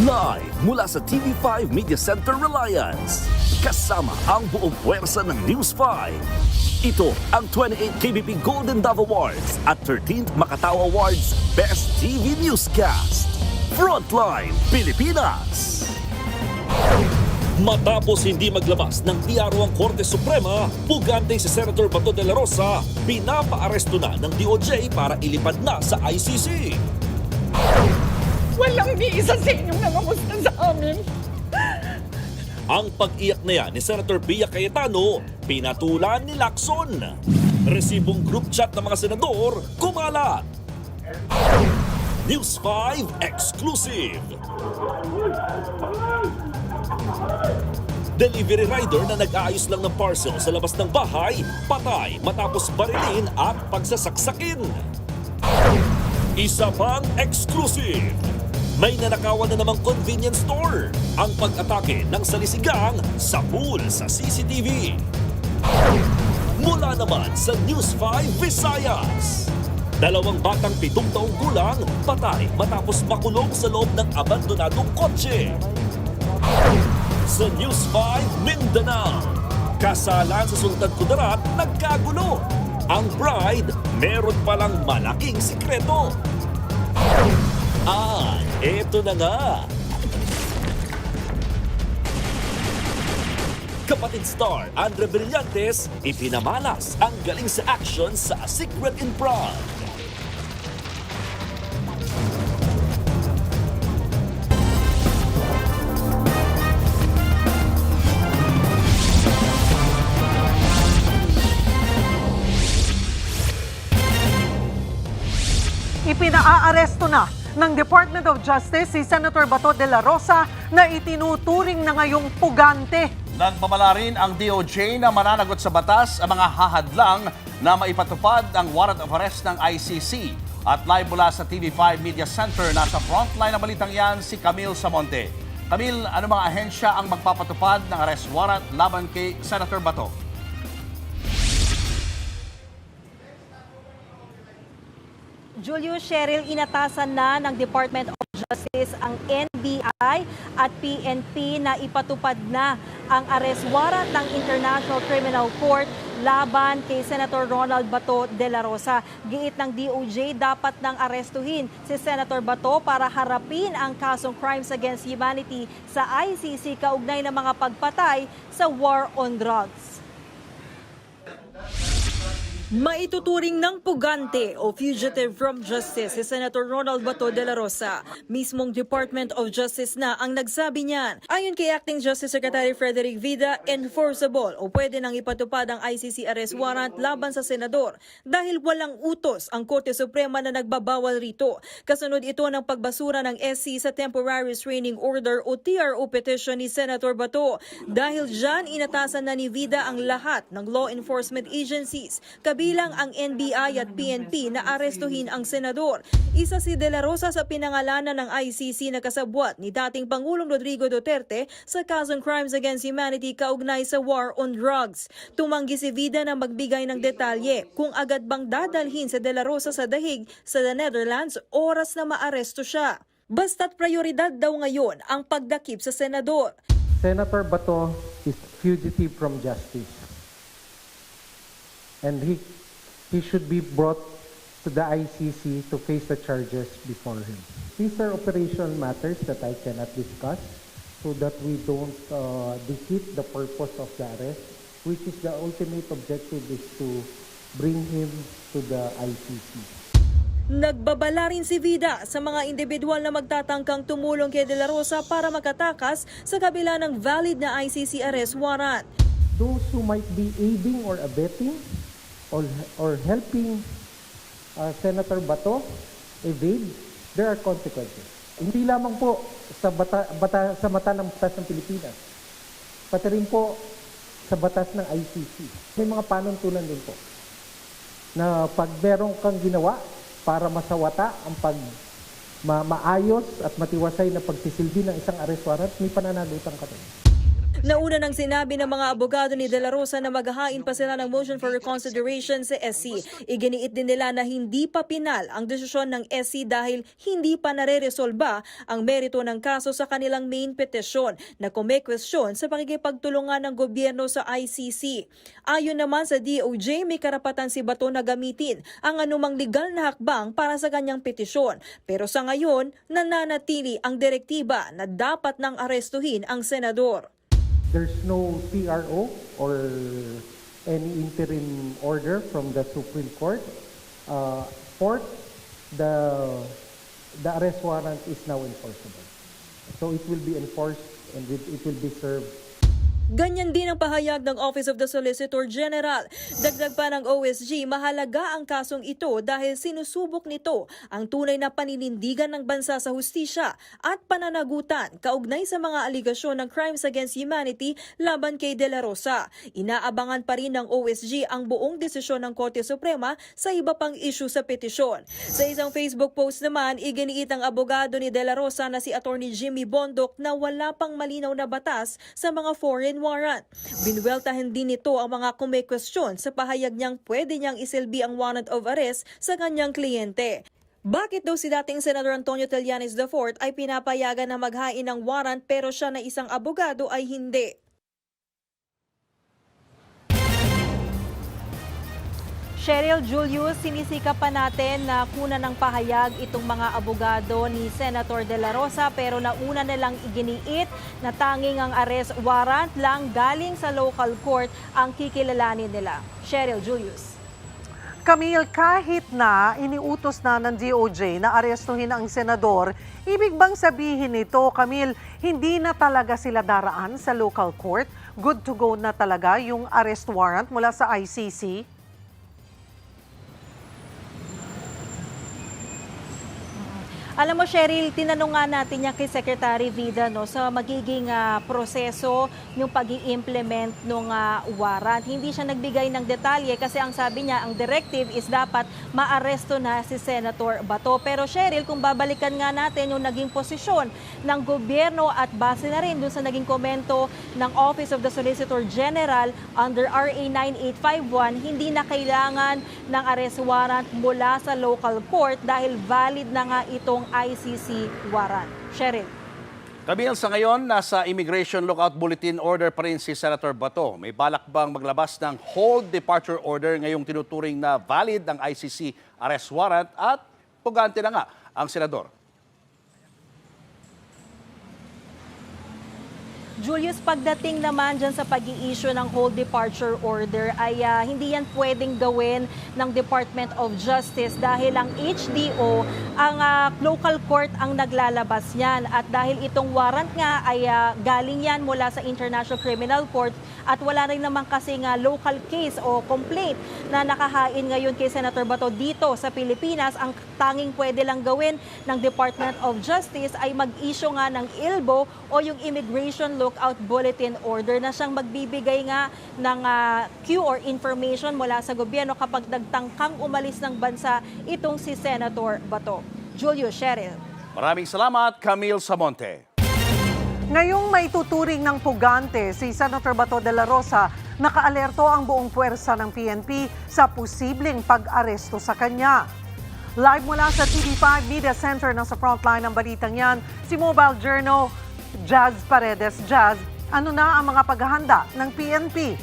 Live mula sa TV5 Media Center Reliance. Kasama ang buong puwersa ng News 5. Ito ang 28th KBP Golden Dove Awards at 13th Makatao Awards Best TV Newscast. Frontline Pilipinas! Matapos hindi maglabas ng PRO ang Korte Suprema, pugante si Senator Bato de la Rosa, pinapaaresto na ng DOJ para ilipad na sa ICC. Walang ni isa sa inyong nangamusta sa amin. Ang pag-iyak na yan ni Senator Pia Cayetano, pinatulan ni Lacson. Resibong group chat ng mga senador, kumalat. News 5 Exclusive. Delivery rider na nag-aayos lang ng parcel sa labas ng bahay, patay matapos barilin at pagsasaksakin. Isa pang exclusive. May nanakawan na namang convenience store. Ang pag-atake ng salisigang sa pool sa CCTV. Mula naman sa News 5 Visayas. Dalawang batang 7 taong gulang patay matapos makulong sa loob ng abandonadong kotse. Sa News 5 Mindanao, kasalan sa Sultan Kudarat nagkagulo. Ang bride meron palang malaking sikreto. Eto na nga. Kapatid star Andre Brillantes ipinamalas ang galing sa action sa A Secret in Prague. Ipinaaresto na ng Department of Justice si Senator Bato de la Rosa na itinuturing na ngayong pugante. Nagpamala rin ang DOJ na mananagot sa batas ang mga hahadlang na maipatupad ang warrant of arrest ng ICC. At live mula sa TV5 Media Center, nasa frontline ng balitang yan si Camille Samonte. Camille, ano mga ahensya ang magpapatupad ng arrest warrant laban kay Senator Bato? Julius, Cheryl, inatasan na ng Department of Justice ang NBI at PNP na ipatupad na ang arrest warrant ng International Criminal Court laban kay Senator Ronald Bato de la Rosa. Giit ng DOJ, dapat nang arestuhin si Senator Bato para harapin ang kasong crimes against humanity sa ICC kaugnay ng mga pagpatay sa war on drugs. Maituturing ng pugante o fugitive from justice si Senator Ronald Bato de la Rosa. Mismong Department of Justice na ang nagsabi niyan. Ayon kay Acting Justice Secretary Frederick Vida, enforceable o pwede nang ipatupad ang ICC arrest warrant laban sa senador dahil walang utos ang Korte Suprema na nagbabawal rito. Kasunod ito ng pagbasura ng SC sa Temporary Restraining Order o TRO petition ni Senator Bato. Dahil dyan, inatasan na ni Vida ang lahat ng law enforcement agencies, kabilang ang NBI at PNP na arestuhin ang senador. Isa si De La Rosa sa pinangalanan ng ICC na kasabwat ni dating Pangulong Rodrigo Duterte sa kasong crimes against humanity kaugnay sa war on drugs. Tumanggi si Vida na magbigay ng detalye kung agad bang dadalhin si De La Rosa sa dahig sa the Netherlands oras na maaresto siya. Basta't prioridad daw ngayon ang pagdakip sa senador. Senator Bato is fugitive from justice. And he should be brought to the ICC to face the charges before him. These are operational matters that I cannot discuss so that we don't defeat the purpose of the arrest, which is the ultimate objective is to bring him to the ICC. Nagbabala rin si Vida sa mga individual na magtatangkang tumulong kay De La Rosa para makatakas sa kabila ng valid na ICC arrest warrant. Those who might be aiding or abetting or helping Senator Bato evade, there are consequences. Hindi lamang po sa mata ng batas ng Pilipinas, pati rin po sa batas ng ICC. May mga panuntunan din po na pag meron kang ginawa para masawata ang maayos at matiwasay na pagsisilbi ng isang arrest warrant, may pananagutan ka rin. Nauna nang sinabi ng mga abogado ni De La Rosa na maghahain pa sila ng motion for reconsideration sa SC. Iginiit din nila na hindi pa pinal ang desisyon ng SC dahil hindi pa nare-resolba ang merito ng kaso sa kanilang main petisyon na kumekwestiyon sa pakikipagtulungan ng gobyerno sa ICC. Ayon naman sa DOJ, may karapatan si Bato na gamitin ang anumang legal na hakbang para sa kanyang petisyon. Pero sa ngayon, nananatili ang direktiba na dapat nang arestuhin ang senador. There's no TRO or any interim order from the Supreme Court. Fourth, the arrest warrant is now enforceable. So it will be enforced and it will be served. Ganyan din ang pahayag ng Office of the Solicitor General. Dagdag pa ng OSG, mahalaga ang kasong ito dahil sinusubok nito ang tunay na paninindigan ng bansa sa hustisya at pananagutan kaugnay sa mga aligasyon ng crimes against humanity laban kay De La Rosa. Inaabangan pa rin ng OSG ang buong desisyon ng Korte Suprema sa iba pang issue sa petisyon. Sa isang Facebook post naman, iginiit ang abogado ni De La Rosa na si Attorney Jimmy Bondoc na wala pang malinaw na batas sa mga foreign warrant. Binweltahan din nito ang mga kumekwestiyon sa pahayag niyang pwede niyang isilbi ang warrant of arrest sa kanyang kliyente. Bakit daw si dating Senador Antonio Trillanes IV ay pinapayagan na maghain ng warrant pero siya na isang abogado ay hindi? Cheryl, Julius, sinisika pa natin na kuna ng pahayag itong mga abogado ni Senator De La Rosa pero nauna nilang iginiit na tanging ang arrest warrant lang galing sa local court ang kikilalanin nila. Cheryl, Julius. Camille, kahit na iniutos na ng DOJ na arestuhin ang senador, ibig bang sabihin nito, Camille, hindi na talaga sila daraan sa local court? Good to go na talaga yung arrest warrant mula sa ICC? Alam mo, Cheryl, tinanong nga natin niya kay Secretary Vida sa magiging proseso yung pag-i-implement ng warrant. Hindi siya nagbigay ng detalye kasi ang sabi niya, ang directive is dapat maaresto na si Senator Bato. Pero Cheryl, kung babalikan nga natin yung naging posisyon ng gobyerno at base na rin dun sa naging komento ng Office of the Solicitor General under RA 9851, hindi na kailangan ng arrest warrant mula sa local court dahil valid na nga itong ICC warrant. Cheryl. Camille, sa ngayon, nasa Immigration Lookout Bulletin Order pa rin si Senator Bato. May balak bang maglabas ng hold departure order ngayong tinuturing na valid ang ICC arrest warrant at pugante na nga ang senador? Julius, pagdating naman dyan sa pag-i-issue ng hold departure order ay hindi yan pwedeng gawin ng Department of Justice dahil ang HDO, ang local court ang naglalabas yan. At dahil itong warrant nga ay galing yan mula sa International Criminal Court at wala rin naman kasi nga local case o complaint na nakahain ngayon kay Senator Bato dito sa Pilipinas, ang tanging pwede lang gawin ng Department of Justice ay mag-issue nga ng ILBO o yung Immigration Lookout Bulletin Order na siyang magbibigay nga ng cue or information mula sa gobyerno kapag nagtangkang umalis ng bansa itong si Senator Bato. Julius, Cheryl. Maraming salamat, Camille Samonte. Ngayong may tuturing ng pugante si Senator Bato de la Rosa, nakaalerto ang buong puwersa ng PNP sa posibleng pag-aresto sa kanya. Live mula sa TV5 Media Center na sa frontline ng balitang yan, si Mobile Journal Jazz Paredes. Jazz, ano na ang mga paghahanda ng PNP?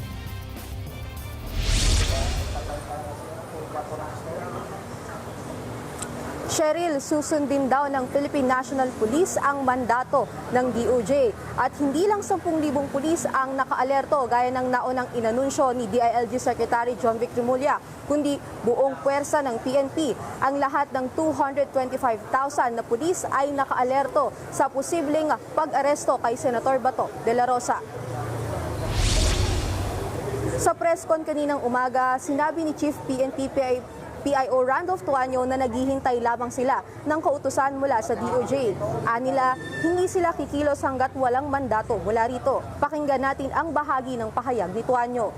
Cheryl, susundin daw ng Philippine National Police ang mandato ng DOJ. At hindi lang 10,000 pulis ang nakaalerto gaya ng naunang inanunsyo ni DILG Secretary John Vic Remulla, kundi buong puwersa ng PNP. Ang lahat ng 225,000 na pulis ay nakaalerto sa posibleng pag-aresto kay Senator Bato de la Rosa. Sa press con kaninang umaga, sinabi ni Chief PNP PIO Randolph Tuanyo na naghihintay lamang sila ng kautusan mula sa DOJ. Anila, hindi sila kikilos hanggat walang mandato mula rito. Pakinggan natin ang bahagi ng pahayag ni Tuanyo.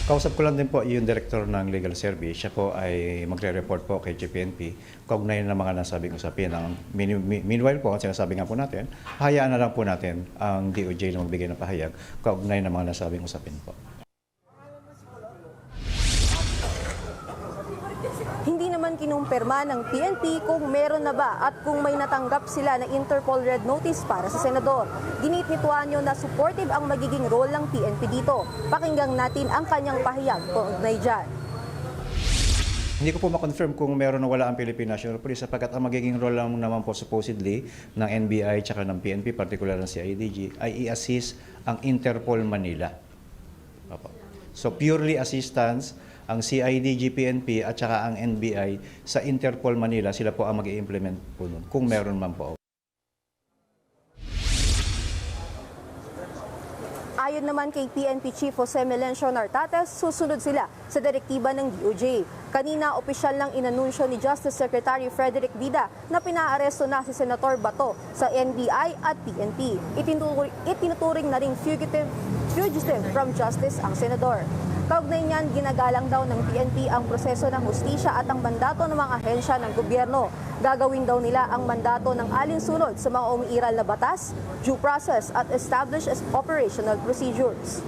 Kausap ko lang din po yung director ng legal service. Siya po ay magre-report po kay GPNP kaugnay ng mga nasabing usapin. Meanwhile po, ang sinasabi nga po natin, hayaan na lang po natin ang DOJ na magbigay ng pahayag kaugnay ng mga nasabing usapin po. Hindi naman kinumpirma ng PNP kung meron na ba at kung may natanggap sila na Interpol Red Notice para sa senador. Ginit ni Tuanyo na supportive ang magiging role ng PNP dito. Pakinggan natin ang kanyang pahayag kaugnay dyan. Hindi ko po ma-confirm kung meron o wala ang Philippine National Police sapagkat ang magiging role lang naman po supposedly ng NBI at ng PNP, particular ng CIDG, ay i-assist ang Interpol Manila. Opo. So purely assistance ang CIDG, PNP at saka ang NBI sa Interpol Manila, sila po ang mag-i-implement po nun, kung meron man po. Ayon naman kay PNP Chief Jose Melencio Nartates, susunod sila sa direktiba ng DOJ. Kanina, opisyal lang inanunsyo ni Justice Secretary Frederick Vida na pinaaresto na si Senator Bato sa NBI at PNP. Itinuturing na ring fugitive from justice ang senador. Kaugnay niyan, ginagalang daw ng PNP ang proseso ng hustisya at ang mandato ng mga ahensya ng gobyerno. Gagawin daw nila ang mandato ng alinsunod sa mga umiiral na batas, due process at established as operational procedures.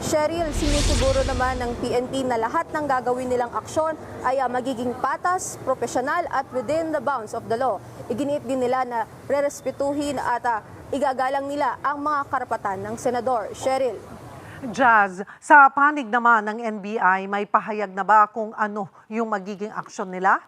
Cheryl, sinusiguro naman ng PNP na lahat ng gagawin nilang aksyon ay magiging patas, profesional at within the bounds of the law. Iginiit din nila na rerespetuhin at igagalang nila ang mga karapatan ng senador. Cheryl. Jazz, sa panig naman ng NBI, may pahayag na ba kung ano yung magiging aksyon nila?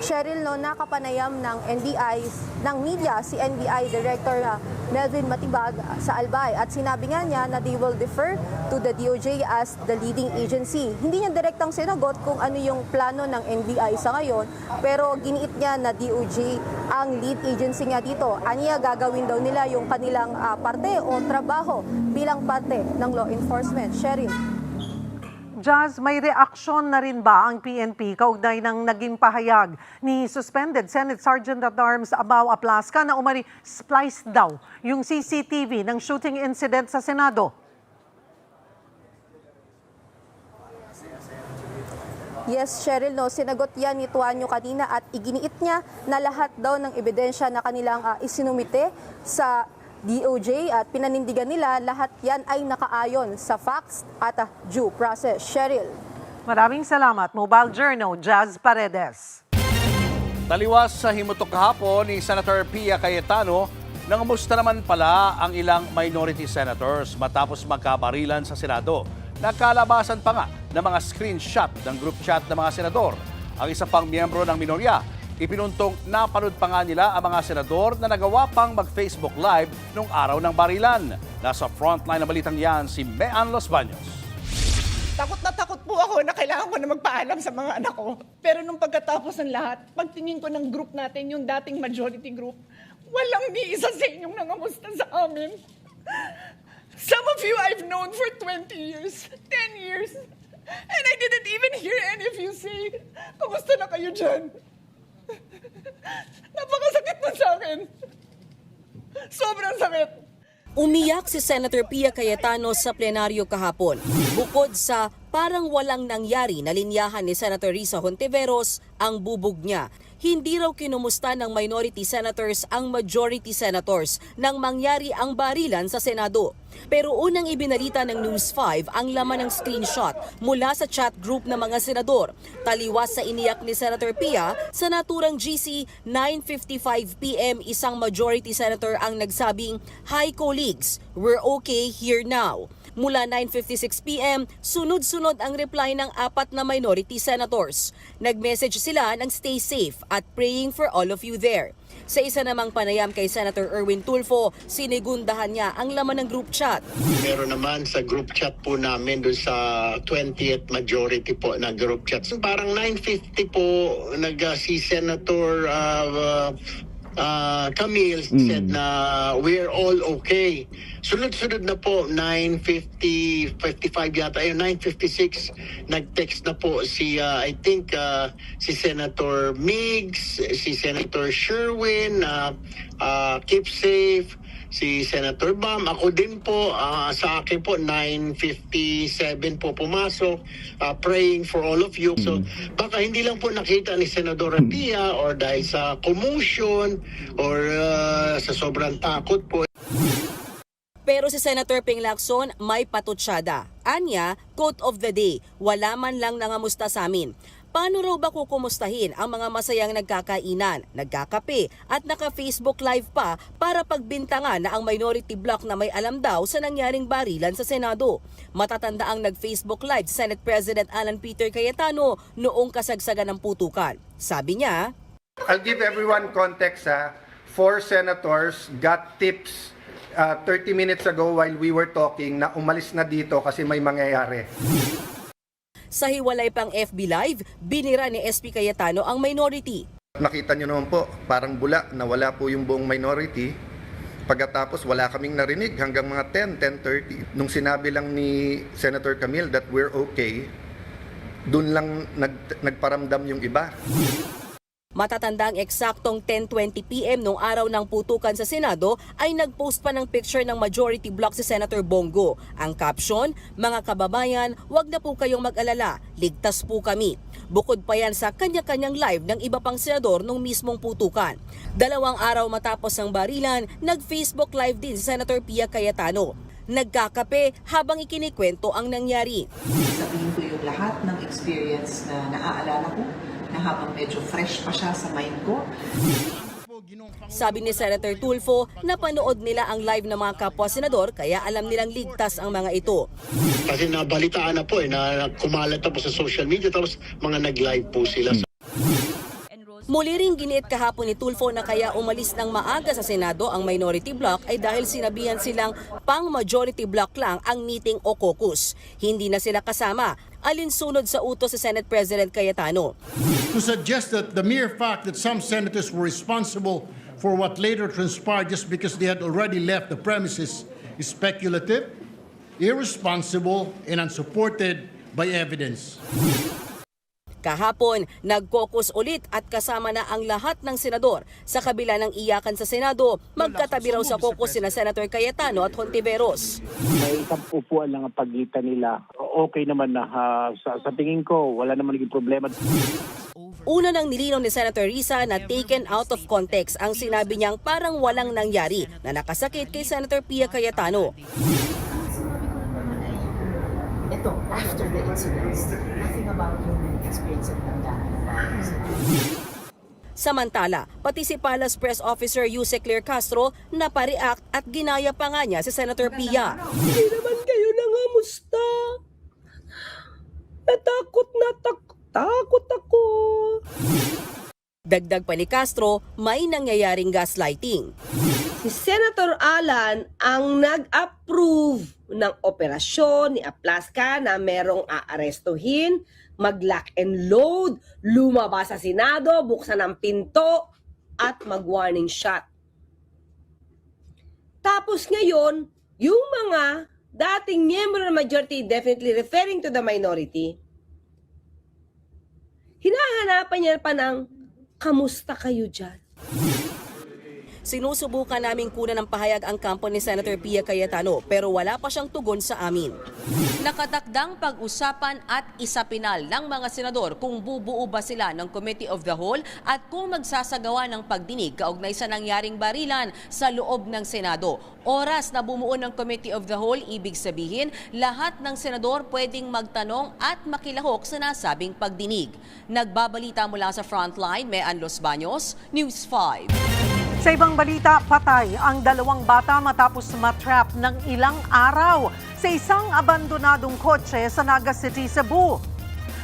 Cheryl, no, nakapanayam ng NBI, ng media, si NBI Director Melvin Matibag sa Albay at sinabi nga niya na they will defer to the DOJ as the leading agency. Hindi niya direktang sinagot kung ano yung plano ng NBI sa ngayon, pero giniit niya na DOJ ang lead agency nga dito. Aniya, gagawin daw nila yung kanilang parte o trabaho bilang parte ng law enforcement. Cheryl. Jazz, may reaksyon na rin ba ang PNP kaugnay ng naging pahayag ni suspended Senate Sergeant at Arms Abao Aplasca na umani spliced daw yung CCTV ng shooting incident sa Senado? Yes, Cheryl, no, sinagot yan ni Tuanyo kanina at iginiit niya na lahat daw ng ebidensya na kanilang isinumite sa DOJ at pinanindigan nila, lahat yan ay nakaayon sa facts at due process. Cheryl. Maraming salamat. Mobile Journal, Jazz Paredes. Taliwas sa himutok kahapon ni Senator Pia Cayetano, nangamusta naman pala ang ilang minority senators matapos magkabarilan sa Senado. Nagkalabasan pa nga ng mga screenshot ng group chat ng mga senador. Ang isa pang miyembro ng minorya, ipinuntong napanood pa nga nila ang mga senador na nagawa pang mag-Facebook Live nung araw ng barilan. Nasa frontline na balitang yan si Mean Los Baños. Takot na takot po ako na kailangan ko na magpaalam sa mga anak ko. Pero nung pagkatapos ng lahat, pagtingin ko ng group natin, yung dating majority group, walang ni isa sa inyong nangamusta sa amin. Some of you I've known for 20 years, 10 years, and I didn't even hear any of you say, kamusta na kayo dyan? Napakasakit man sa akin. Sobrang sakit. Umiyak si Senator Pia Cayetano sa plenaryo kahapon. Bukod sa parang walang nangyari na linyahan ni Senator Risa Hontiveros ang bubog niya. Hindi raw kinumusta ng minority senators ang majority senators nang mangyari ang barilan sa Senado. Pero unang ibinalita ng News 5 ang laman ng screenshot mula sa chat group ng mga senador. Taliwas sa iniyak ni Senator Pia, sa naturang GC 9:55 PM isang majority senator ang nagsabing, "Hi colleagues, we're okay here now." Mula 9:56 PM, sunod-sunod ang reply ng 4 na minority senators. Nag-message sila ng stay safe at praying for all of you there. Sa isa namang panayam kay Senator Erwin Tulfo, sinigundahan niya ang laman ng group chat. Meron naman sa group chat po namin doon sa 20th majority po na group chat. Parang 9:50 po si Senator Camille said na we're all okay. Sunod-sunod na po, 9:55 yata, 9:56, nag-text na po si, I think, si Senator Migs, si Senator Sherwin, Keep Safe, si Senator Bam, ako din po, sa akin po, 9:57 po pumasok, praying for all of you. So, baka hindi lang po nakita ni Senadora Pia or dahil sa commotion or sa sobrang takot po. Pero si Senator Ping Lacson may patutsyada. Anya, quote of the day, wala man lang nangamusta sa amin. Paano raw ba kukumustahin ang mga masayang nagkakainan, nagkakape at naka-Facebook Live pa para pagbintangan na ang minority bloc na may alam daw sa nangyaring barilan sa Senado? Matatanda ang nag-Facebook Live si Senate President Alan Peter Cayetano noong kasagsagan ng putukan. Sabi niya, I'll give everyone context. 4 senators got tips 30 minutes ago while we were talking na umalis na dito kasi may mangyayari. sa hiwalay pang FB Live, binira ni SP Cayetano ang minority. Nakita nyo naman po, parang bula na wala po yung buong minority. Pagkatapos wala kaming narinig hanggang mga 10:30. Nung sinabi lang ni Senator Camille that we're okay, dun lang nagparamdam yung iba. Matatandang eksaktong 10:20 PM noong araw ng putukan sa Senado ay nagpost pa ng picture ng majority bloc si Senator Bongo. Ang caption, "Mga kababayan, wag na po kayong mag-alala, ligtas po kami." Bukod pa yan sa kanya-kanyang live ng iba pang senador nung mismong putukan. 2 araw matapos ang barilan, nag-Facebook Live din si Senator Pia Cayetano. Nagkakape habang ikinikwento ang nangyari. Sabihin ko yung lahat ng experience na naaalala ko na habang medyo fresh pa siya sa mind ko. Sabi ni Senator Tulfo, napanood nila ang live ng mga kapwa-senador kaya alam nilang ligtas ang mga ito. Kasi nabalitaan na po na kumalat na po sa social media tapos mga nag-live po sila. Muli ring giniit kahapon ni Tulfo na kaya umalis ng maaga sa Senado ang minority bloc ay dahil sinabihan silang pang-majority bloc lang ang meeting o caucus. Hindi na sila kasama, alinsunod sa utos sa Senate President Cayetano. To suggest that the mere fact that some senators were responsible for what later transpired just because they had already left the premises is speculative, irresponsible, and unsupported by evidence. Kahapon, nag-caucus ulit at kasama na ang lahat ng senador. Sa kabila ng iyakan sa Senado, magkatabi raw sa caucus sina Senator Cayetano at Hontiveros. May isang upuan lang ang pagitan nila. Okay naman na sa tingin ko, wala naman naging problema. Una nang nilinaw ni Senator Risa na taken out of context ang sinabi niyang parang walang nangyari na nakasakit kay Senator Pia Cayetano. Ito, after the incidents, nothing about human experience at Samantala, pati si Palace Press Officer Yuse Claire Castro napareact at ginaya pa nga niya si Senator Pia. Hindi naman kayo nangamusta. Takot ako. Dagdag pa ni Castro, may nangyayaring gaslighting. Si Senator Alan ang nag-approve ng operasyon ni Aplaska na merong aarestuhin, mag-lock and load, lumabas sa Senado, buksan ang pinto, at mag-warning shot. Tapos ngayon, yung mga dating miyembro ng majority, definitely referring to the minority, hinahanapan niya pa ng, kamusta kayo dyan? Sinusubukan naming kunan ng pahayag ang kampo ni Senator Pia Cayetano pero wala pa siyang tugon sa amin. Nakatakdang pag-usapan at isapinal ng mga senador kung bubuo ba sila ng Committee of the Whole at kung magsasagawa ng pagdinig kaugnay sa nangyaring barilan sa loob ng Senado. Oras na bumuo ng Committee of the Whole, ibig sabihin lahat ng senador pwedeng magtanong at makilahok sa nasabing pagdinig. Nagbabalita mula sa Frontline, Mean Los Baños, News 5. Sa ibang balita, patay ang 2 bata matapos matrap ng ilang araw sa isang abandonadong kotse sa Naga City, Cebu.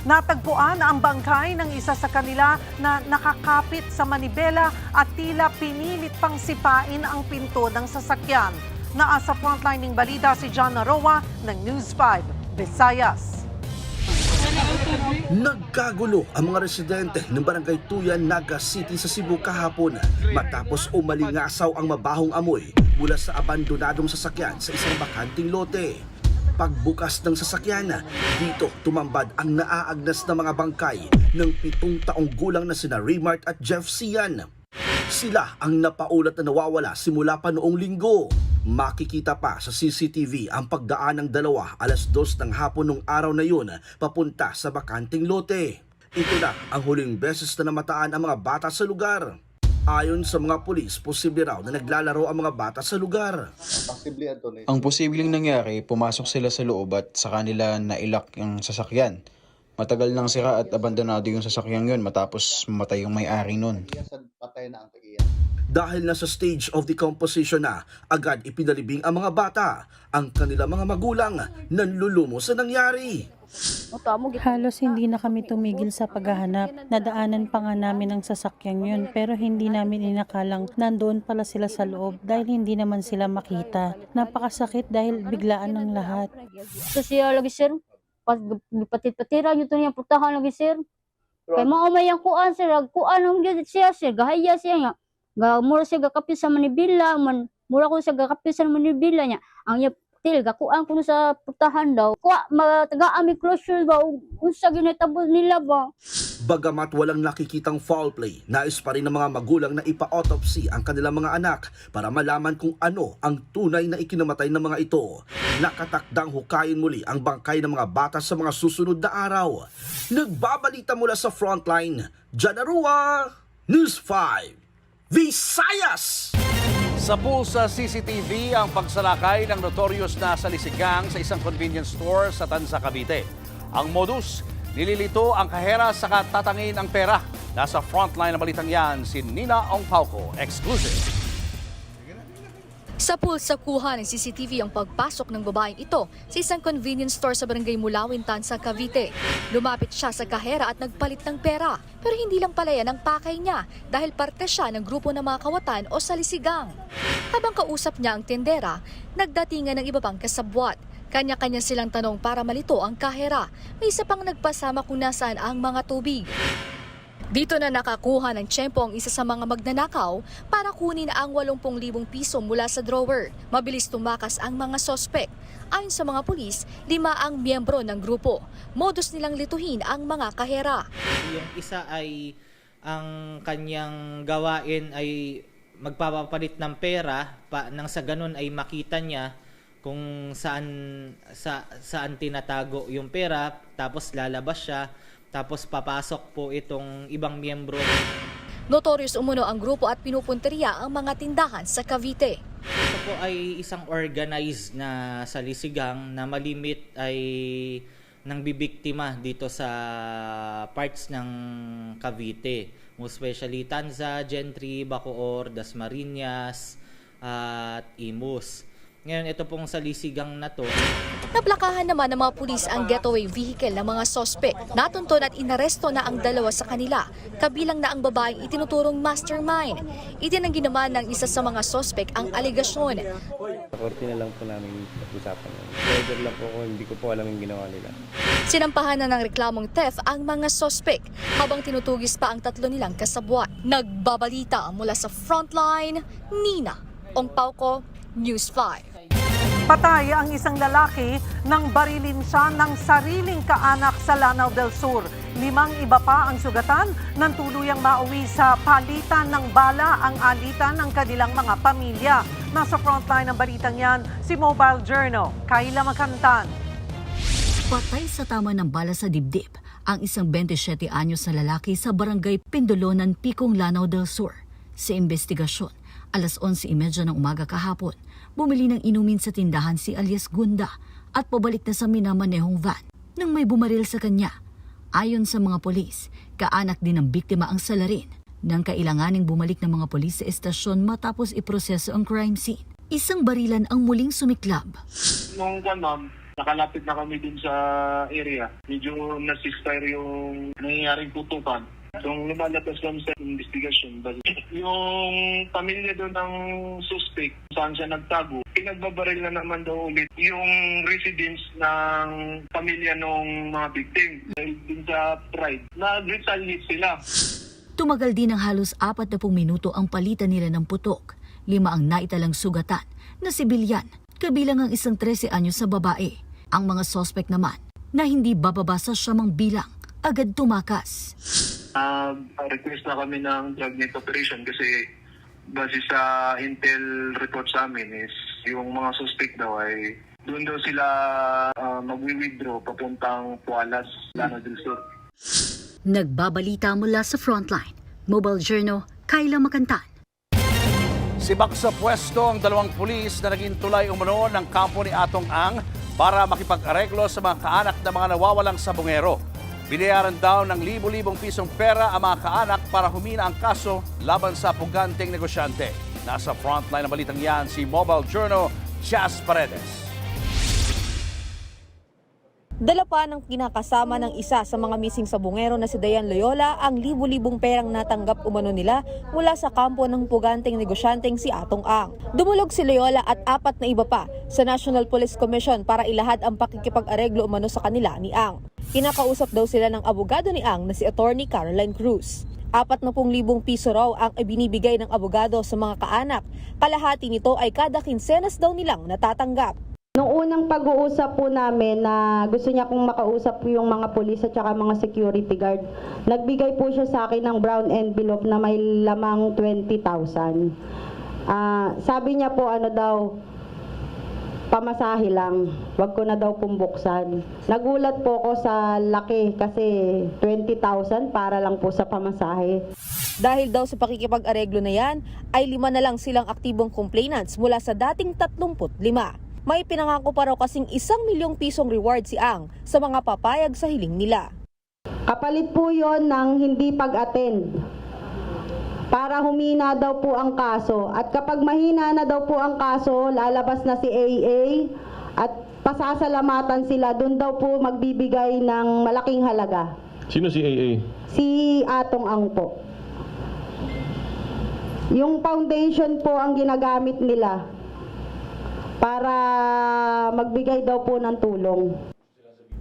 Natagpuan ang bangkay ng isa sa kanila na nakakapit sa manibela at tila pinilit pang sipain ang pinto ng sasakyan. Naasa frontline ng balita si John Naroa ng News 5, Visayas. Nagkagulo ang mga residente ng Barangay Tuyan, Naga City sa Cebu kahapon matapos umalingasaw ang mabahong amoy mula sa abandonadong sasakyan sa isang bakanting lote. Pagbukas ng sasakyan, dito tumambad ang naaagnas na mga bangkay ng 7 taong gulang na sina Raymart at Jeff Sian. Sila ang napaulat na nawawala simula pa noong linggo. Makikita pa sa CCTV ang pagdaan ng dalawa 2:00 ng hapon nung araw na yun papunta sa bakanting lote. Ito na ang huling beses na namataan ang mga bata sa lugar. Ayon sa mga pulis, posible raw na naglalaro ang mga bata sa lugar. Ang posibleng nangyari, pumasok sila sa loob at sa kanila nailak ang sasakyan. Matagal nang sira at abandonado yung sasakyan yun matapos mamatay yung may-ari nun. Dahil nasa stage of decomposition na, agad ipinalibing ang mga bata. Ang kanilang mga magulang nanlulumo sa nangyari. Halos hindi na kami tumigil sa paghahanap. Nadaanan pa nga namin ang sasakyan yun pero hindi namin inakalang nandoon pala sila sa loob dahil hindi naman sila makita. Napakasakit dahil biglaan ng lahat. So siya lagi sir, patit-patira nyo ito niyang putahan lagi sir. Kaya maumay ang kuan sir, kuan ang gizit siya sir, gahaya siya nga. Mura siya gakapit sa Manibila, mura ko siya gakapit sa Manibila niya. Ang niya til, gakuan ko sa putahan daw. Kuha, taga-ami closure ba, unsa ginitabo nila ba? Bagamat walang nakikitang foul play, nais pa rin ng mga magulang na ipa-autopsy ang kanilang mga anak para malaman kung ano ang tunay na ikinamatay ng mga ito. Nakatakdang hukayin muli ang bangkay ng mga bata sa mga susunod na araw. Nagbabalita mula sa frontline, Janarua, News 5. Visayas! Sa pulsa CCTV ang pagsalakay ng notorious na salisigang sa isang convenience store sa Tanza, Cavite. Ang modus, nililito ang kahera sa tatangin ang pera. Nasa frontline ng balitang yan si Nina Ongpauco, exclusive. Sa pulsa kuha ng CCTV ang pagpasok ng babaeng ito sa isang convenience store sa Barangay Mulawin, Tanza, Cavite. Lumapit siya sa kahera at nagpalit ng pera. Pero hindi lang pala yan ang pakay niya dahil parte siya ng grupo ng mga kawatan o salisigang. Habang kausap niya ang tendera, nagdatingan ng iba pang kasabwat. Kanya-kanya silang tanong para malito ang kahera. May isa pang nagpasama kung nasaan ang mga tubig. Dito na nakakuha ng tiyempo ang isa sa mga magnanakaw para kunin ang 80,000 piso mula sa drawer. Mabilis tumakas ang mga sospek. Ayon sa mga pulis, 5 ang miyembro ng grupo. Modus nilang lituhin ang mga kahera. Yung isa ay ang kanyang gawain ay magpapapalit ng pera nang sa ganun ay makita niya kung saan tinatago yung pera, tapos lalabas siya. Tapos papasok po itong ibang miyembro. Notorious umuno ang grupo at pinupunteriya ang mga tindahan sa Cavite. Ito po ay isang organized na salisigang na malimit ay nang bibiktima dito sa parts ng Cavite. Most especially Tanza, Gentry, Bacoor, Dasmariñas at Imus. Ngayon, ito pong salisigang na to. Naplakahan naman ng mga pulis ang getaway vehicle ng mga sospek. Natunton at inaresto na ang 2 sa kanila, kabilang na ang babaeng itinuturong mastermind. Itinanggi naman ng isa sa mga sospek ang alegasyon. Sa korte na lang po namin usapan. Order lang po ako, hindi ko po alam yung ginawa nila. Sinampahan na ng reklamong theft ang mga sospek habang tinutugis pa ang 3 nilang kasabwat. Nagbabalita mula sa frontline, Nina Ongpauco, News 5. Patay ang isang lalaki nang barilin siya ng sariling kaanak sa Lanao del Sur. 5 iba pa ang sugatan nang tuluyang mauwi sa palitan ng bala ang alitan ng kanilang mga pamilya. Nasa frontline ng balitang yan, si Mobile Journal, Kayla Makantan. Patay sa tama ng bala sa dibdib ang isang 27 anyos na lalaki sa barangay Pindolonan, Picong, Lanao del Sur. Sa investigasyon, 11:30 ng umaga kahapon, bumili ng inumin sa tindahan si alias Gunda at pabalik na sa minamanehong van nang may bumaril sa kanya. Ayon sa mga polis, kaanak din ng biktima ang salarin nang kailanganing bumalik ng mga polis sa estasyon matapos iproseso ang crime scene. Isang barilan ang muling sumiklab. Nung ma'am, nakalapit na kami din sa area. Medyo nasistire yung nangyayaring tutukan. Kung lumalabas lang sa investigation, yung pamilya doon ng suspect, saan siya nagtago, pinagbabaril na naman daw ulit yung residence ng pamilya ng mga victim. Dahil din sa pride, nag-retaliate sila. Tumagal din ng halos 40 minuto ang palitan nila ng putok. 5 ang naitalang sugatan na sibilyan, kabilang ang isang 13 anyos na babae. Ang mga suspect naman na hindi bababa sa siyamang bilang, agad tumakas. Request na kami ng dragnet operation kasi base sa intel report sa amin is yung mga suspect daw ay doon daw sila magwi-withdraw papuntang Pualas, Lanao del Sur. Nagbabalita mula sa Frontline, Mobile Journal, Kayla Makantan. Sibak sa pwesto ang 2 pulis na naging tulay umano ng kampo ni Atong Ang para makipag-areglo sa mga kaanak na mga nawawalang sabungero. Binayaran daw ng libo-libong pisong pera ang mga kaanak para humina ang kaso laban sa puganteng negosyante. Nasa frontline ng balitang yan si Mobile Journal, Jazz Paredes. Dala pa ng kinakasama ng isa sa mga missing sabungero na si Dayan Loyola ang libu-libong perang natanggap umano nila mula sa kampo ng puganteng negosyanteng si Atong Ang. Dumulog si Loyola at 4 na iba pa sa National Police Commission para ilahad ang pakikipag-areglo umano sa kanila ni Ang. Kinakausap daw sila ng abogado ni Ang na si Attorney Caroline Cruz. 40,000 piso raw ang ibinibigay ng abogado sa mga kaanak. Kalahati nito ay kada kinsenas daw nilang natatanggap. Noong unang pag-uusap po namin na gusto niya kong makausap yung mga pulis at saka mga security guard, nagbigay po siya sa akin ng brown envelope na may lamang 20,000. Sabi niya po pamasahe lang, wag ko na daw pong buksan. Nagulat po ako sa laki kasi 20,000 para lang po sa pamasahe. Dahil daw sa pakikipag-areglo na yan, ay 5 na lang silang aktibong complainants mula sa dating 35. May pinangako pa raw kasing 1 milyong pisong reward si Ang sa mga papayag sa hiling nila. Kapalit po yon ng hindi pag-attend para humina daw po ang kaso. At kapag mahina na daw po ang kaso, lalabas na si AA at pasasalamatan sila. Doon daw po magbibigay ng malaking halaga. Sino si AA? Si Atong Ang po. Yung foundation po ang ginagamit nila para magbigay daw po ng tulong.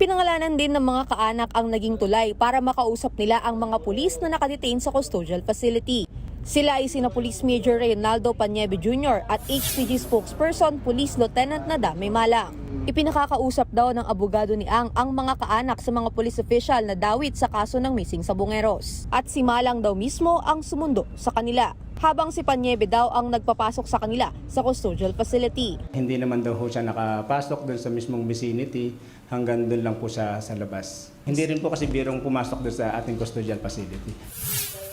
Pinangalanan din ng mga kaanak ang naging tulay para makausap nila ang mga pulis na nakadetain sa custodial facility. Sila ay sina Police Major Reynaldo Paniebe Jr. at HPG spokesperson Police Lieutenant Nadame Malang. Ipinakakausap daw ng abogado ni Ang mga kaanak sa mga police official na dawit sa kaso ng missing sabungeros. At si Malang daw mismo ang sumundo sa kanila, habang si Paniebe daw ang nagpapasok sa kanila sa custodial facility. Hindi naman daw siya nakapasok doon sa mismong vicinity, hanggang doon lang po siya sa labas. Hindi rin po kasi birong pumasok doon sa ating custodial facility.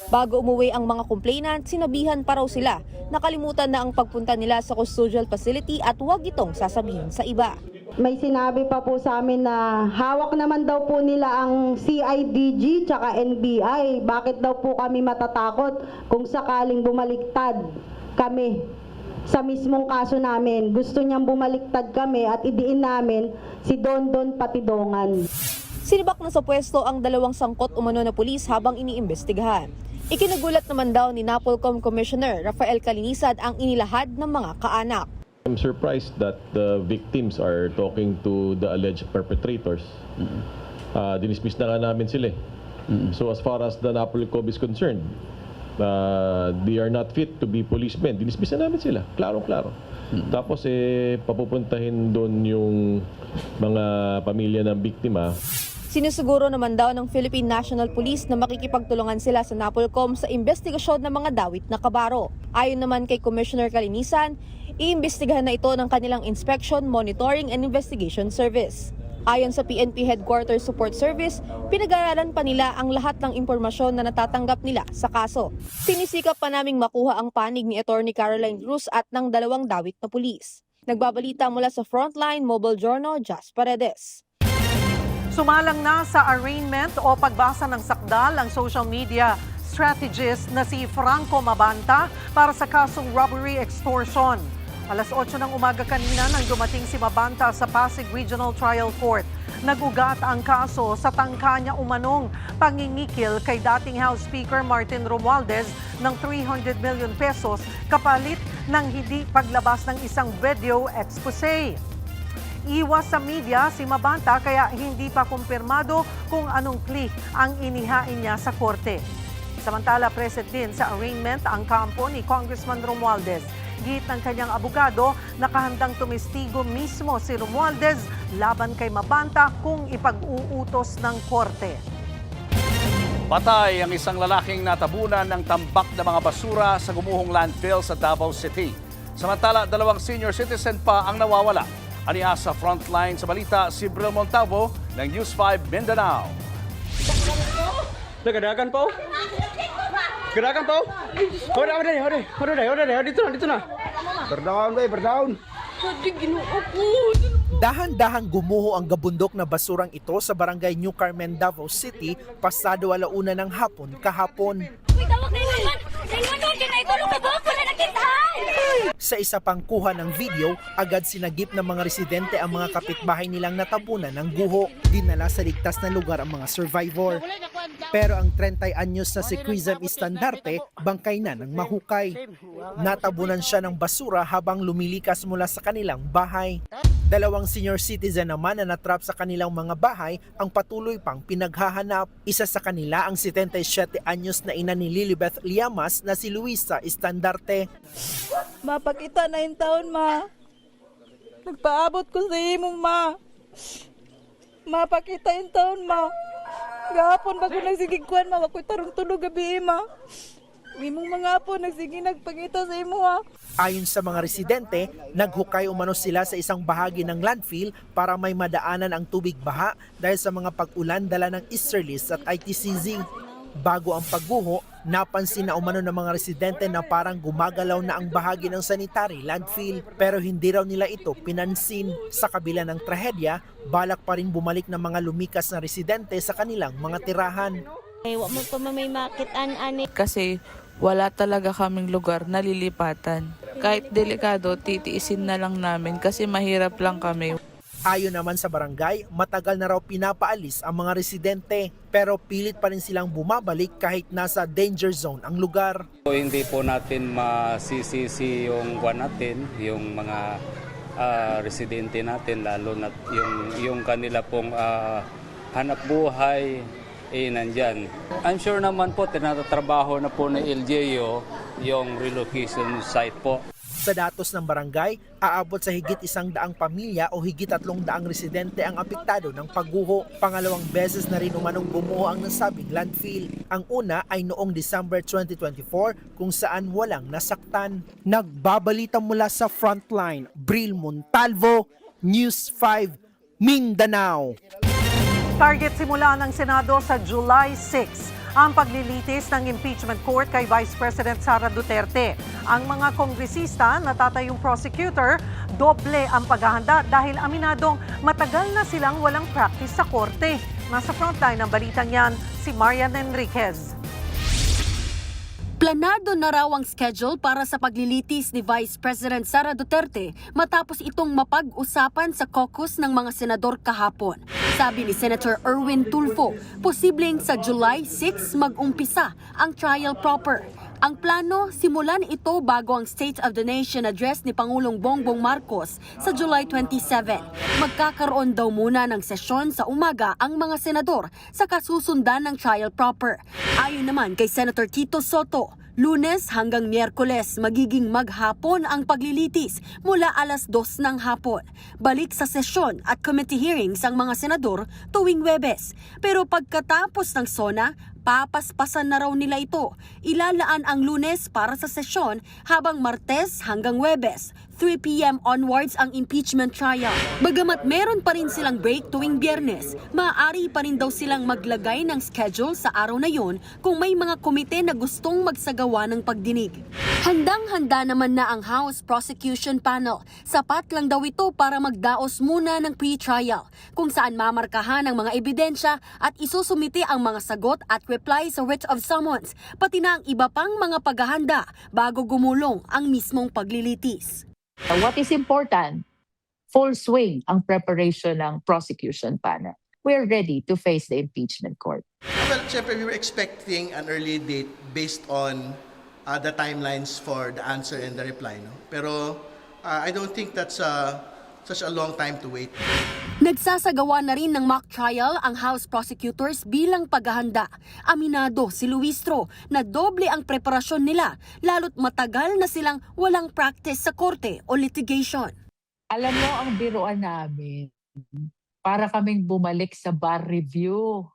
Bago umuwi ang mga complainant, sinabihan pa raw sila nakalimutan na ang pagpunta nila sa custodial facility at huwag itong sasabihin sa iba. May sinabi pa po sa amin na hawak naman daw po nila ang CIDG tsaka NBI. Bakit daw po kami matatakot kung sakaling bumaliktad kami sa mismong kaso namin? Gusto niyang bumaliktad kami at idiin namin si Dondon Patidongan. Sinibak na sa pwesto ang 2 sangkot umano na pulis habang iniimbestigahan. Ikinagulat naman daw ni NAPOLCOM Commissioner Rafael Calinisad ang inilahad ng mga kaanak. I'm surprised that the victims are talking to the alleged perpetrators. Dinismiss na nga namin sila. So as far as the NAPOLCOM is concerned, they are not fit to be policemen. Dinismiss na namin sila. Klaro-klaro. Tapos papupuntahin doon yung mga pamilya ng biktima. Sinusuguro naman daw ng Philippine National Police na makikipagtulungan sila sa NAPOLCOM sa investigasyon ng mga dawit na kabaro. Ayon naman kay Commissioner Calinisan, iimbestigahan na ito ng kanilang Inspection, Monitoring and Investigation Service. Ayon sa PNP Headquarters Support Service, pinag-aralan pa nila ang lahat ng impormasyon na natatanggap nila sa kaso. Sinisikap pa naming makuha ang panig ni Attorney Caroline Cruz at ng 2 dawit na pulis. Nagbabalita mula sa Frontline, Mobile Journal, Jazz Paredes. Sumalang na sa arraignment o pagbasa ng sakdal ang social media strategist na si Franco Mabanta para sa kasong robbery extortion. Alas 8 ng umaga kanina nang dumating si Mabanta sa Pasig Regional Trial Court. Nagugat ang kaso sa tangkanya umanong pangingikil kay dating House Speaker Martin Romualdez ng 300 million pesos kapalit ng hindi paglabas ng isang video expose. Iwas sa media si Mabanta kaya hindi pa kumpirmado kung anong plea ang inihain niya sa korte. Samantala, present din sa arraignment ang kampo ni Congressman Romualdez. Git ng kanyang abogado, nakahandang tumistigo mismo si Romualdez laban kay Mabanta kung ipag-uutos ng korte. Patay ang isang lalaking natabunan ng tambak na mga basura sa gumuhong landfill sa Davao City. Samantala, 2 senior citizen pa ang nawawala. Aniya sa frontline sa balita si Bril Montalvo ng News 5 Mindanao. Nagadagan po? Gerakan po? Dito na. Berdaon. Dahan-dahang gumuho ang gabundok na basurang ito sa barangay New Carmen, Davao City, pasado 1:00 ng hapon kahapon. Sa isa pang kuha ng video, agad sinagip ng mga residente ang mga kapitbahay nilang natabunan ng guho. Dinala sa ligtas na lugar ang mga survivor. Pero ang 30 anyos na si Crizam Istandarte, bangkay na ng mahukay. Natabunan siya ng basura habang lumilikas mula sa kanilang bahay. 2 senior citizen naman na natrap sa kanilang mga bahay ang patuloy pang pinaghahanap. Isa sa kanila ang 77 anyos na ina ni Lilibeth Liamas na si Luisa Istandarte. Mapakita na yung taon, ma. Nagpaabot ko sa imong, ma. Mapakita yung taon, ma. Gahapon bago nagsigigkuhan, ma. Wako'y tarong tulog gabi, ma. Imong mga apo nagsige nagpangita sa imo, ha. Ayon sa mga residente, naghukay umano sila sa isang bahagi ng landfill para may madaanan ang tubig baha dahil sa mga pag-ulan dala ng Easterlies at ITCZ. Bago ang pagguho, napansin na umano ng mga residente na parang gumagalaw na ang bahagi ng sanitary landfill pero hindi raw nila ito pinansin. Sa kabila ng trahedya, balak pa rin bumalik ng mga lumikas na residente sa kanilang mga tirahan. Wa mo pa may makitaan ani. Kasi wala talaga kaming lugar na lilipatan. Kahit delikado, titiisin na lang namin kasi mahirap lang kami. Ayon naman sa barangay, matagal na raw pinapaalis ang mga residente pero pilit pa rin silang bumabalik kahit nasa danger zone ang lugar. Hindi po natin masisisi yung yung mga residente natin, lalo na yung kanila pong hanap buhay nandyan. I'm sure naman po tinatatrabaho na po ng LGU yung relocation site po. Sa datos ng barangay, aabot sa higit 100 pamilya o higit 300 residente ang apektado ng pagguho. Pangalawang beses na rin umanong bumuho ang nasabing landfill. Ang una ay noong December 2024 kung saan walang nasaktan. Nagbabalita mula sa frontline, Bril Montalvo, News 5, Mindanao. Target simula ng Senado sa July 6 ang paglilitis ng impeachment court kay Vice President Sara Duterte. Ang mga kongresista na tatayong prosecutor, doble ang paghahanda dahil aminadong matagal na silang walang practice sa korte. Nasa frontline ng balitang yan, si Marian Enriquez. Planado na raw ang schedule para sa paglilitis ni Vice President Sara Duterte matapos itong mapag-usapan sa caucus ng mga senador kahapon. Sabi ni Senator Erwin Tulfo, posibleng sa July 6 mag-umpisa ang trial proper. Ang plano, simulan ito bago ang State of the Nation address ni Pangulong Bongbong Marcos sa July 27. Magkakaroon daw muna ng sesyon sa umaga ang mga senador sa kasusundan ng trial proper. Ayon naman kay Senator Tito Soto, Lunes hanggang Miyerkules magiging maghapon ang paglilitis mula alas 2 ng hapon. Balik sa sesyon at committee hearings ang mga senador tuwing Huwebes. Pero pagkatapos ng SONA, papaspasan na raw nila ito. Ilalaan ang Lunes para sa sesyon habang Martes hanggang Huwebes. 3 p.m. onwards ang impeachment trial. Bagamat meron pa rin silang break tuwing Biyernes, maaari pa rin daw silang maglagay ng schedule sa araw na yon kung may mga komite na gustong magsagawa ng pagdinig. Handang-handa naman na ang House Prosecution Panel. Sapat lang daw ito para magdaos muna ng pre-trial, kung saan mamarkahan ang mga ebidensya at isusumite ang mga sagot at reply sa writ of summons, pati na ang iba pang mga paghahanda bago gumulong ang mismong paglilitis. What is important? Full swing ang preparation ng prosecution panel. We're ready to face the impeachment court. Well, syempre, we were expecting an early date based on the timelines for the answer and the reply. No? Pero I don't think that's such a long time to wait. Nagsasagawa na rin ng mock trial ang House prosecutors bilang paghahanda. Aminado si Luistro na doble ang preparasyon nila lalo't matagal na silang walang practice sa korte o litigation. Alam mo ang biruan namin, para kaming bumalik sa bar review.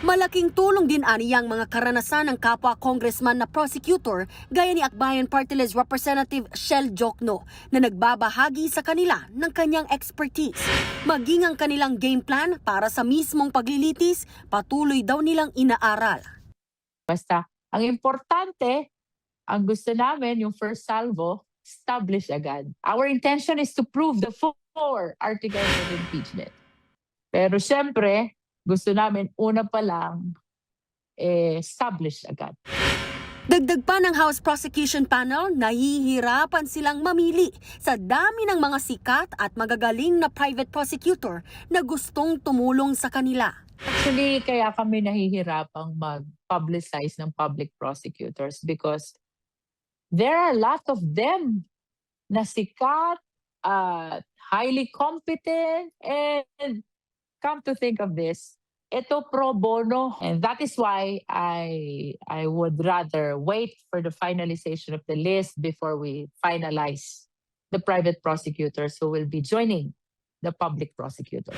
Malaking tulong din aniyang mga karanasan ng kapwa congressman na prosecutor gaya ni Akbayan Party List Representative Shell Jokno na nagbabahagi sa kanila ng kanyang expertise. Maging ang kanilang game plan para sa mismong paglilitis, patuloy daw nilang inaaral. Basta, ang importante, ang gusto namin, yung first salvo, establish agad. Our intention is to prove the 4 articles of impeachment. Pero syempre, gusto namin una pa lang establish agad. Dagdag pa ng House Prosecution Panel, nahihirapan silang mamili sa dami ng mga sikat at magagaling na private prosecutor na gustong tumulong sa kanila. Actually, kaya kami nahihirapang mag-publicize ng public prosecutors because there are a lot of them na sikat, highly competent, and come to think of this, ito pro bono. And that is why I would rather wait for the finalization of the list before we finalize the private prosecutors who will be joining the public prosecutor.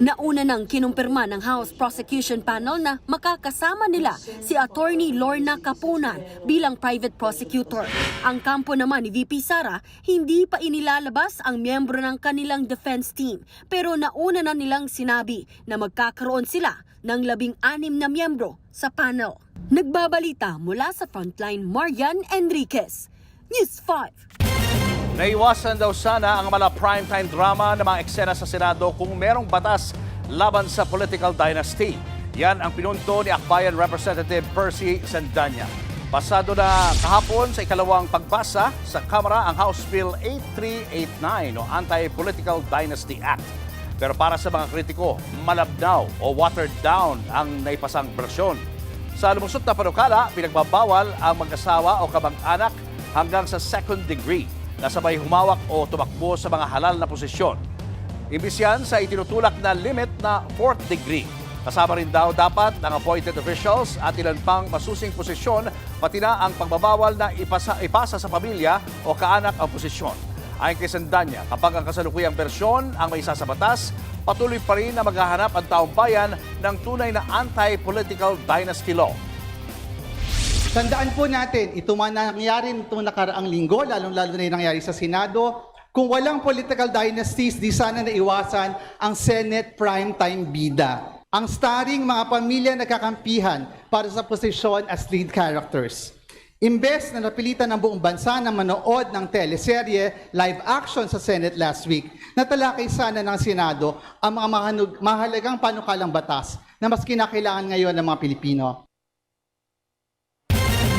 Nauna nang kinumpirma ng House Prosecution Panel na makakasama nila si Attorney Lorna Capunan bilang private prosecutor. Ang kampo naman ni VP Sara, hindi pa inilalabas ang miyembro ng kanilang defense team. Pero nauna na nilang sinabi na magkakaroon sila ng 16 na miyembro sa panel. Nagbabalita mula sa Frontline, Marian Enriquez, News 5. Naiwasan daw sana ang mala primetime drama ng mga eksena sa Senado kung merong batas laban sa political dynasty. Yan ang pinunto ni Akbayan Representative Percy Sandanya. Pasado na kahapon sa ikalawang pagbasa sa Kamara ang House Bill 8389 o Anti-Political Dynasty Act. Pero para sa mga kritiko, malabnaw o watered down ang naipasang bersyon. Sa lumusot na panukala, pinagbabawal ang mag-asawa o kamag-anak hanggang sa second degree na sabay humawak o tumakbo sa mga halal na posisyon. Imbis yan sa itinutulak na limit na 4th degree. Kasama rin daw dapat ng appointed officials at ilan pang masusing posisyon, pati na ang pagbabawal na ipasa sa pamilya o kaanak ang posisyon. Ayon kay Sandanya, kapag ang kasalukuyang bersyon ang may isa sa batas, patuloy pa rin na maghahanap ang taong bayan ng tunay na anti-political dynasty law. Tandaan po natin, ito man nangyari itong nakaraang linggo, lalong-lalo na yung nangyari sa Senado. Kung walang political dynasties, di sana naiwasan ang Senate primetime bida. Ang starring mga pamilya nagkakampihan para sa posisyon as lead characters. Imbes na napilitan ng buong bansa na manood ng teleserye live action sa Senate last week, natalakay sana ng Senado ang mga mahalagang panukalang batas na mas kinakailangan ngayon ng mga Pilipino.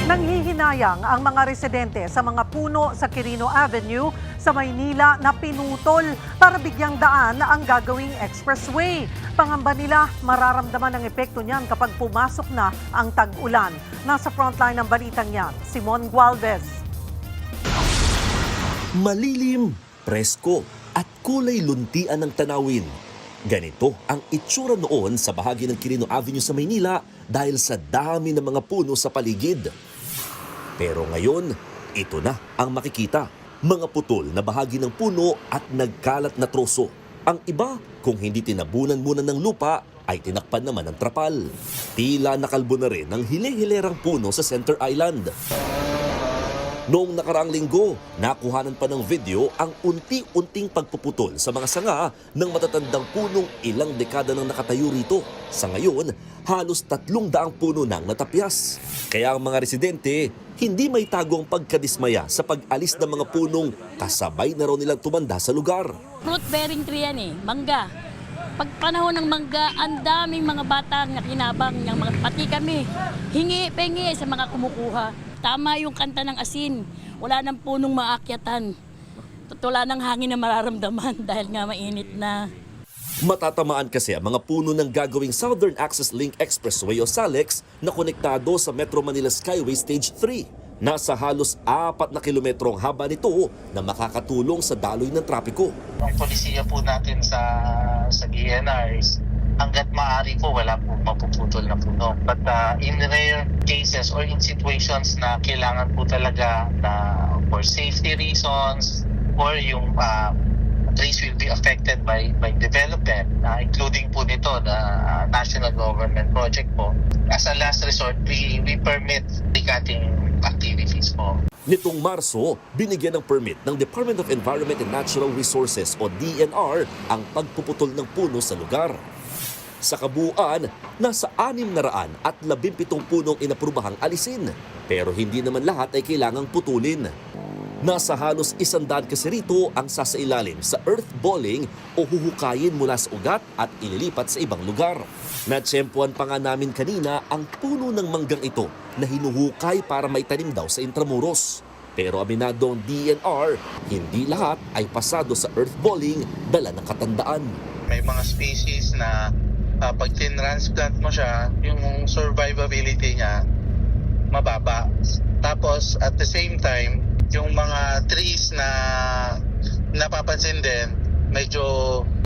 Nanghihinayang ang mga residente sa mga puno sa Quirino Avenue sa Maynila na pinutol para bigyang daan ang gagawing expressway. Pangamba nila, mararamdaman ang epekto niyan kapag pumasok na ang tag-ulan. Nasa frontline ng balitang yan, Simon Gualvez. Malilim, presko at kulay luntian ng tanawin. Ganito ang itsura noon sa bahagi ng Quirino Avenue sa Maynila dahil sa dami ng mga puno sa paligid. Pero ngayon, ito na ang makikita. Mga putol na bahagi ng puno at nagkalat na troso. Ang iba, kung hindi tinabunan muna ng lupa, ay tinakpan naman ng trapal. Tila nakalbo na rin ang hile-hilerang puno sa Center Island. Noong nakaraang linggo, nakuhanan pa ng video ang unti-unting pagpuputol sa mga sanga ng matatandang punong ilang dekada nang nakatayo rito. Sa ngayon, halos 300 puno nang natapyas. Kaya ang mga residente, hindi may tago ang pagkadismaya sa pag-alis ng mga punong kasabay na raw nilang tumanda sa lugar. Fruit bearing tree yan mangga. Pag panahon ng mangga, ang daming mga bata na kinabang, pati kami. Hingi-pengi sa mga kumukuha. Tama yung kanta ng asin. Wala nang punong maakyatan. wala ng hangin na mararamdaman dahil nga mainit na. Matatamaan kasi ang mga puno ng gagawing Southern Access Link Expressway o SALEX na konektado sa Metro Manila Skyway Stage 3. Nasa halos 4 na kilometro ang haba nito na makakatulong sa daloy ng trapiko. Ang polisiya po natin sa DNR is hanggat maaari po wala po mapuputol na puno. But in rare cases or in situations na kailangan po talaga na for safety reasons or yung trees will be affected by development, including po nito the national government project po. As a last resort, we permit the cutting activities po. Nitong Marso, binigyan ng permit ng Department of Environment and Natural Resources o DNR ang pagpuputol ng puno sa lugar. Sa kabuuan, nasa 617 punong inaprubahang alisin, pero hindi naman lahat ay kailangang putulin. Nasa halos 100 kasi rito ang sasailalim sa earth balling o huhukayin mula sa ugat at ililipat sa ibang lugar. Natsyempuan pa nga namin kanina ang puno ng manggang ito na hinuhukay para maitanim daw sa Intramuros. Pero aminado ang DNR, hindi lahat ay pasado sa earth balling dala ng katandaan. May mga species na pag tin-transplant mo siya, yung survivability niya mababa. Tapos at the same time, yung mga trees na napapansin din, medyo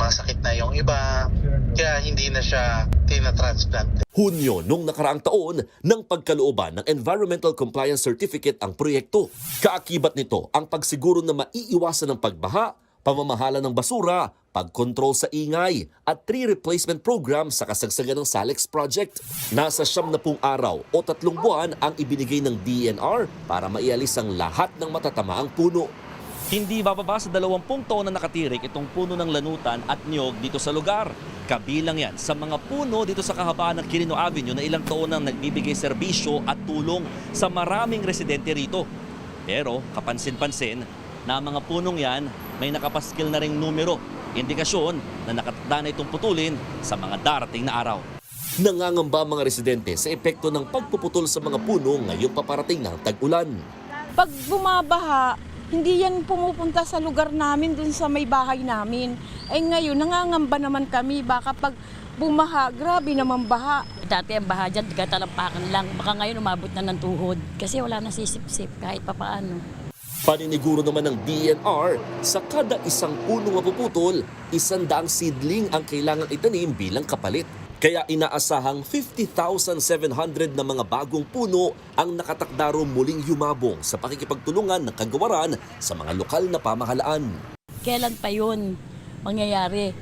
masakit na yung iba, kaya hindi na siya tina-transplant. Hunyo nung nakaraang taon ng pagkalooban ng Environmental Compliance Certificate ang proyekto. Kaakibat nito ang pagsiguro na maiiwasan ng pagbaha, pamamahala ng basura, pagkontrol sa ingay at tree replacement program sa kasagsagan ng SALEX project. Nasa 70 araw o 3 buwan ang ibinigay ng DNR para maialis ang lahat ng matatamaang puno. Hindi bababa sa 20 taon na nakatirik itong puno ng lanutan at niyog dito sa lugar. Kabilang yan sa mga puno dito sa kahabaan ng Quirino Avenue na ilang taon nang nagbibigay serbisyo at tulong sa maraming residente rito. Pero kapansin-pansin na ang mga punong yan may nakapaskil na ring numero. Indikasyon na nakatakda na itong putulin sa mga darating na araw. Nangangamba ang mga residente sa epekto ng pagpuputol sa mga puno ngayong paparating ng tag-ulan. Pag bumabaha, hindi yan pumupunta sa lugar namin dun sa may bahay namin. Ay ngayon, nangangamba naman kami. Baka pag bumaha, grabe naman baha. Dati ang baha dyan, talampakan lang. Baka ngayon umabot na ng tuhod kasi wala nang sisip-sip kahit papaano. Paniniguro naman ng DNR, sa kada isang punong mapuputol, 100 seedling ang kailangang itanim bilang kapalit. Kaya inaasahang 50,700 na mga bagong puno ang nakatakdaro muling yumabong sa pakikipagtulungan ng kagawaran sa mga lokal na pamahalaan. Kailan pa yun mangyayari?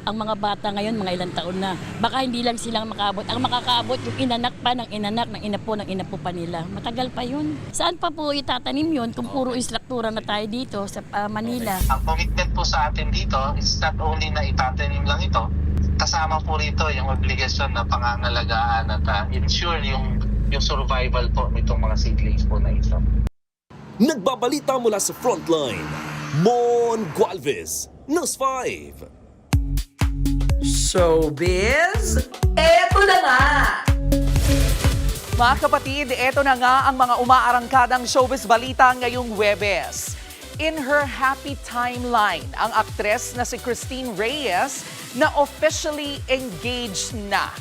Ang mga bata ngayon, mga ilang taon na. Baka hindi lang silang makaabot. Ang makakaabot yung inanak pa ng inanak, ng inapo pa nila. Matagal pa yun. Saan pa po itatanim yun kung puro istruktura na tayo dito sa Manila? Ang commitment po sa atin dito is not only na itatanim lang ito, kasama po rito yung obligasyon na pangangalagaan at ensure yung survival po nitong mga seedlings po na ito. Nagbabalita mula sa Frontline, Mon Gualvez, News 5. Showbiz, eto na nga! Mga kapatid, eto na nga ang mga umaarangkadang showbiz balita ngayong Huwebes. In her happy timeline, ang aktres na si Christine Reyes na officially engaged na.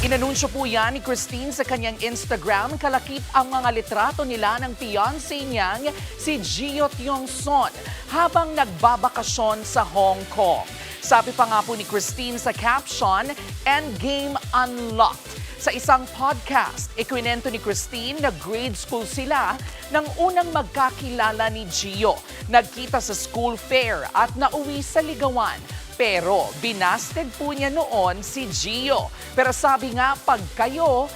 Inanunsyo po yan ni Christine sa kanyang Instagram, kalakip ang mga litrato nila ng fiancé niyang si Gio Tiongson habang nagbabakasyon sa Hong Kong. Sabi pa nga po ni Christine sa caption, Endgame Unlocked. Sa isang podcast, ikwinento ni Christine na grade school sila nang unang magkakilala ni Gio. Nagkita sa school fair at nauwi sa ligawan. Pero binasted po niya noon si Gio. Pero sabi nga, pag kayo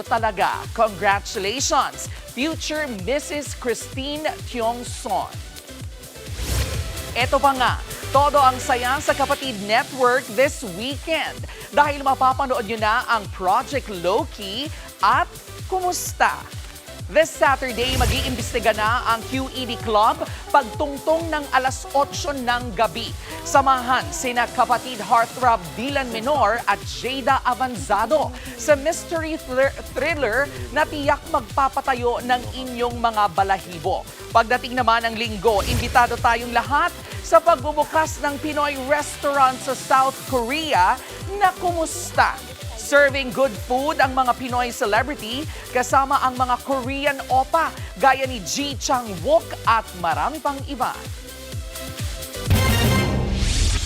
talaga. Congratulations, future Mrs. Christine Tiongson. Ito pa nga, todo ang saya sa Kapatid Network this weekend dahil mapapanood nyo na ang Project Loki at Kumusta? This Saturday, mag-iimbestiga na ang QED Club pagtungtong ng alas 8 ng gabi. Samahan sina kapatid heartthrob Dylan Menor at Jada Avanzado sa mystery thriller na tiyak magpapatayo ng inyong mga balahibo. Pagdating naman ng linggo, imbitado tayong lahat sa pagbubukas ng Pinoy restaurant sa South Korea na kumusta. Serving good food ang mga Pinoy celebrity kasama ang mga Korean oppa gaya ni Ji Chang-wook at marami pang iba.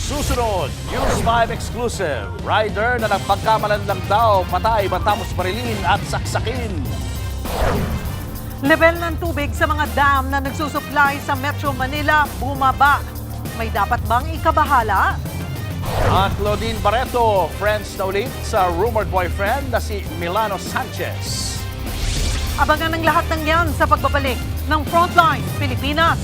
Susunod, News 5 exclusive. Rider na nagpagkamalan lang daw, patay matapos barilin at saksakin. Level ng tubig sa mga dam na nagsusupply sa Metro Manila bumaba. May dapat bang ikabahala? At Claudine Barreto, friends na ulit sa rumored boyfriend na si Milano Sanchez. Abangan ang lahat ng yan sa pagbabalik ng Frontline Pilipinas.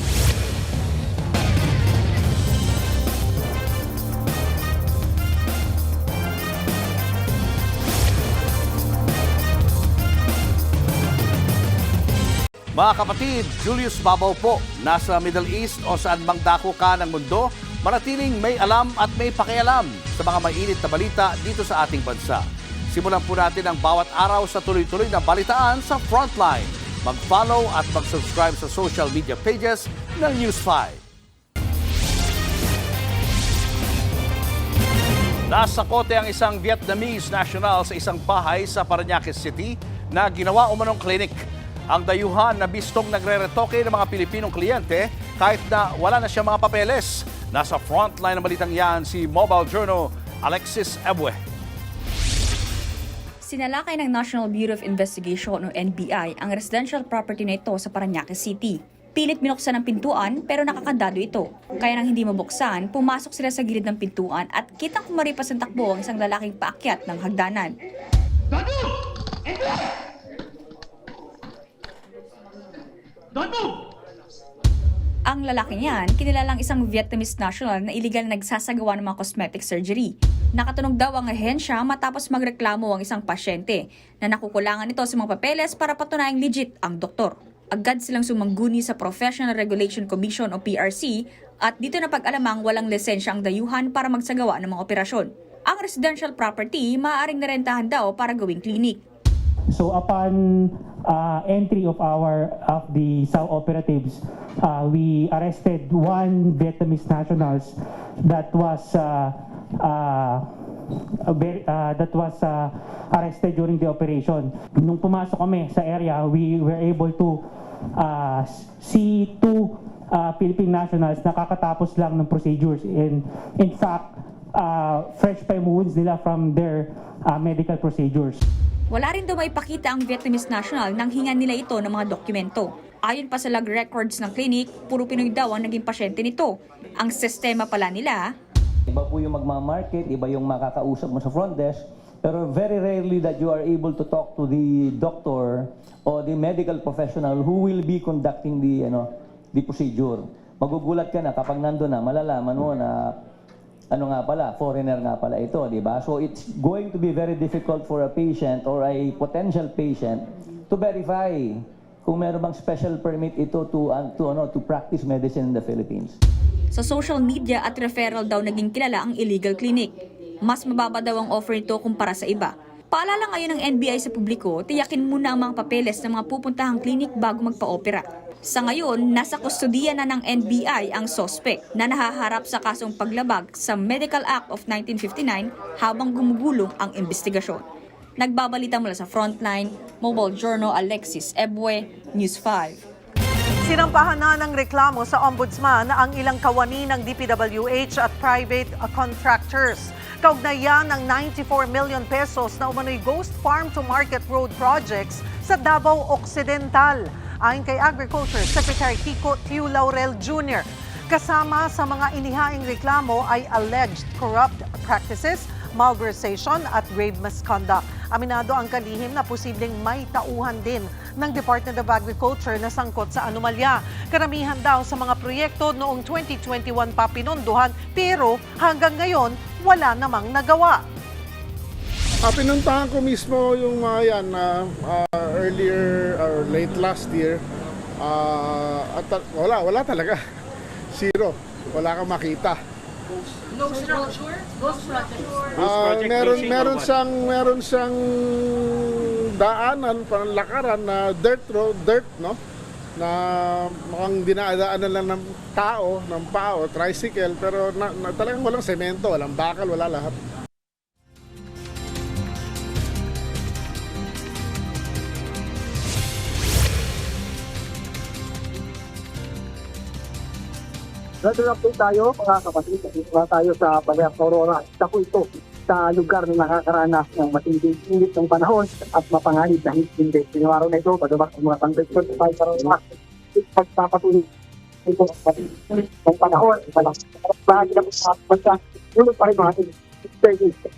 Mga kapatid, Julius Babaw po, nasa Middle East o saan mang dako ka ng mundo, manatiling may alam at may pakialam sa mga mainit na balita dito sa ating bansa. Simulan po natin ang bawat araw sa tuloy-tuloy na balitaan sa Frontline. Mag-follow at mag-subscribe sa social media pages ng News 5. Nasa kote ang isang Vietnamese national sa isang bahay sa Parañaque City na ginawa umanong klinik. Ang dayuhan na bistong nagre-retoke ng mga Pilipinong kliyente kahit na wala na siya mga papeles. Nasa frontline ng balitang yan si Mobile Journal Alexis Ebwe. Sinalakay ng National Bureau of Investigation o NBI ang residential property na ito sa Parañaque City. Pilit binuksan ang pintuan pero nakakandado ito. Kaya nang hindi mabuksan, pumasok sila sa gilid ng pintuan at kitang kumaripas ang takbo ang isang lalaking paakyat ng hagdanan. Ang lalaking yan, kinilalang isang Vietnamese national na iligal na nagsasagawa ng mga cosmetic surgery. Nakatunog daw ang ahensya matapos magreklamo ang isang pasyente na nakukulangan ito sa mga papeles para patunayang legit ang doktor. Agad silang sumangguni sa Professional Regulation Commission o PRC at dito na pag-alamang walang lisensya ang dayuhan para magsagawa ng mga operasyon. Ang residential property maaaring narentahan daw para gawing clinic. So upon entry of the SAO operatives, we arrested one Vietnamese nationals that was arrested during the operation. Nung pumasok kami sa area, we were able to see two Philippine nationals na kakatapos lang ng procedures. In fact, fresh pa yung wounds nila from their medical procedures. Wala rin daw maipakita ang Vietnamese national nang hingan nila ito ng mga dokumento. Ayon pa sa log records ng clinic, puro Pinoy daw ang naging pasyente nito. Ang sistema pala nila, iba po yung magmamarket, iba yung makakausap mo sa front desk, pero very rarely that you are able to talk to the doctor or the medical professional who will be conducting the procedure. Magugulat ka na kapag nandun na, malalaman mo na foreigner nga pala ito, di ba? So it's going to be very difficult for a patient or a potential patient to verify kung meron bang special permit ito to practice medicine in the Philippines. sa social media at referral daw naging kilala ang illegal clinic. Mas mababa daw ang offer nito kumpara sa iba. Paalala ngayon ng NBI sa publiko, tiyakin muna ang mga papeles ng mga pupuntahang klinik bago magpa-opera. Sa ngayon, nasa kustodiya na ng NBI ang sospek na nahaharap sa kasong paglabag sa Medical Act of 1959 habang gumugulong ang investigasyon. Nagbabalita mula sa Frontline, Mobile Journal Alexis Ebwe, News 5. Sinampahan na ng reklamo sa Ombudsman na ang ilang kawani ng DPWH at private contractors. Kaugnayan ng 94 million pesos na umano'y Ghost Farm to Market Road projects sa Davao Occidental. Ayon kay Agriculture Secretary Kiko Tiu Laurel Jr., kasama sa mga inihaing reklamo ay alleged corrupt practices, malversation at grave misconduct. Aminado ang kalihim na posibleng may tauhan din ng Department of Agriculture na sangkot sa anomalya. Karamihan daw sa mga proyekto noong 2021 pa pinondohan pero hanggang ngayon wala namang nagawa. Pinuntahan ko mismo yung mga yan earlier or late last year. At wala talaga. Zero. Wala kang makita. Meron siyang daanan, panlakaran na dirt, no? Na mukhang dinadaanan lang ng tao, ng pao, tricycle, pero talagang walang semento, walang bakal, wala lahat. Regular update tayo mga kapatid. Isa tayo sa Balear Aurora. Isa po ito sa lugar na nakakaranas ng matinding init ng panahon at mapanganib na heat index. Yung araw na ito, padabak ang mga temperature sa pagpapatuloy ito ng panahon. Bahagi na po sa bansa, tulog pa rin mga ating.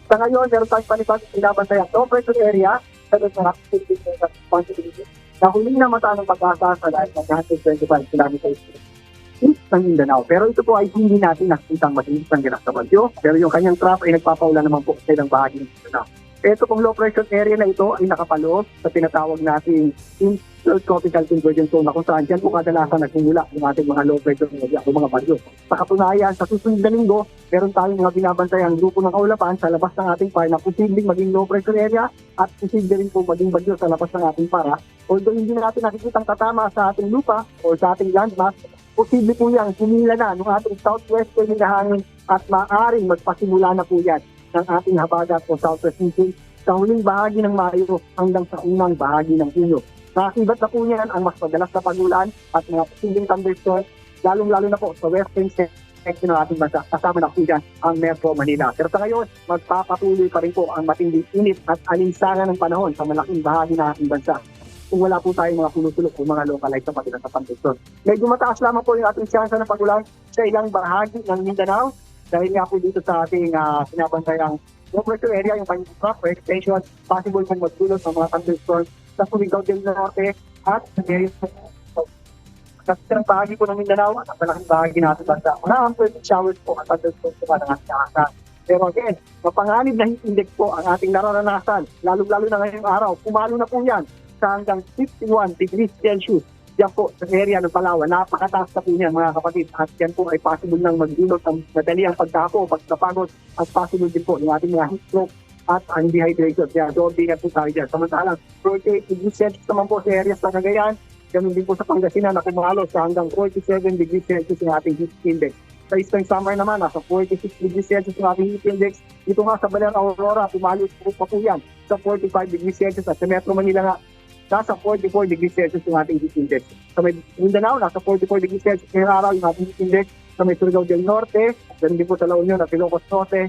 Sa ngayon, meron tayong panipas pinabantay ang operation area sa responsibility na huling na mata ng pag-asa sa lahat ng 125 km ng Mindanao. Pero ito po ay hindi natin nakikitang matinis ng ginasa bagyo. Pero yung kanyang trough ay nagpapaulan naman po sa ilang bahagi ng Mindanao. Ito pong low pressure area na ito ay nakapaloob sa tinatawag nating tropical convergence zone na kung saan dyan po kadalasan nagsimula yung ating mga low pressure area o mga bagyo. Sa katunayan, sa susunod na linggo, meron tayong mga binabantayang grupo ng kaulapan sa labas ng ating par na posibleng maging low pressure area at posibleng rin po maging bagyo sa labas ng ating para. Although hindi natin nakikitang tatama sa ating lupa o sa ating landmass, posible po yan, humila na ng ating southwestern na hangin at maaaring magpasimula na po yan ng ating habagat o southwest monsoon sa huling bahagi ng Mayo hanggang sa unang bahagi ng Hunyo. Nakakibat na po niyan ang mas madalas na pag-ulan at mga posibleng thunderstorms, lalong-lalo na po sa western section ng ating bansa. Kasama na po dyan ang Metro Manila. Pero sa ngayon, magpapatuloy pa rin po ang matinding init at alinsangan ng panahon sa malaking bahagi ng ating bansa. Kung wala po tayong mga pulutulok o mga localized na pagkilang sa thunderstorm. Medyo mataas lamang po yung ating siyansa ng pag-ulan sa ilang bahagi ng Mindanao dahil nga po dito sa ating sinabantayang low pressure area, yung kanyang trough or extension, possible pong magdulot ng mga thunderstorm sa Surigao del Norte at sa ilang bahagi po ng Mindanao at ang malaking bahagi natin bansa. Mga ample showers po at thunderstorm po ng ating kakasan. Pero again, mapanganib na heat index po ang ating nararanasan, lalo-lalo na ngayong araw. Pumalo na po yan sa hanggang 51 degrees Celsius. Yan po sa area ng Palawan. Napakataas na po niyan mga kapatid. At yan po ay possible nang magdulot ng madali ang pagkapo, pagkapagod at possible din po yung ating mga heat stroke at ang dehydration. Kaya doon din po tayo dyan. Samantalang 48 degrees Celsius naman po sa areas ng Cagayan. Ganun din po sa Pangasinan na kumalo sa hanggang 47 degrees Celsius yung ating heat index. Sa Eastern Samar naman, nasa 46 degrees Celsius yung ating heat index. Dito nga sa Balear Aurora, tumalo pa po yan sa 45 degrees Celsius. At sa Metro Manila nga, nasa 44 degrees Celsius yung ating heat index. Sa Mindanao, nasa 44 degrees Celsius ngayong araw yung ating heat index. Sa Surigao del Norte, ganun din po sa La Union at Ilocos Norte.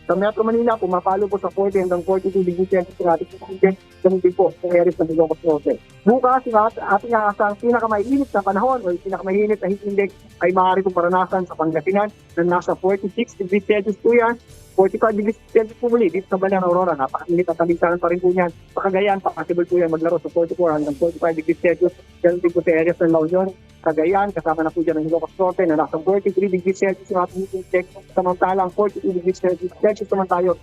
Sa Metro Manila, pumapalo po sa 40 hanggang 42 degrees Celsius yung ating heat index. Ganun din po sa areas ng Ilocos Norte. Bukas, yung ating aasang pinakamainit na panahon o pinakamainit na heat index ay maaari pong maranasan sa Pangasinan na nasa 46 degrees Celsius po yan. 45 degrees Celsius po muli dito sa Balear Aurora. Napakainit at talinsanan pa rin po yan. Sa Cagayan, possible po yan maglaro sa 44 hanggang 45 degrees Celsius. Ganun din po sa areas ng La Union. Cagayan, kasama na po dyan ng Ilocos Norte na nasa 43 degrees Celsius yung ating heat index. Samantalang 42 degrees Celsius naman tayo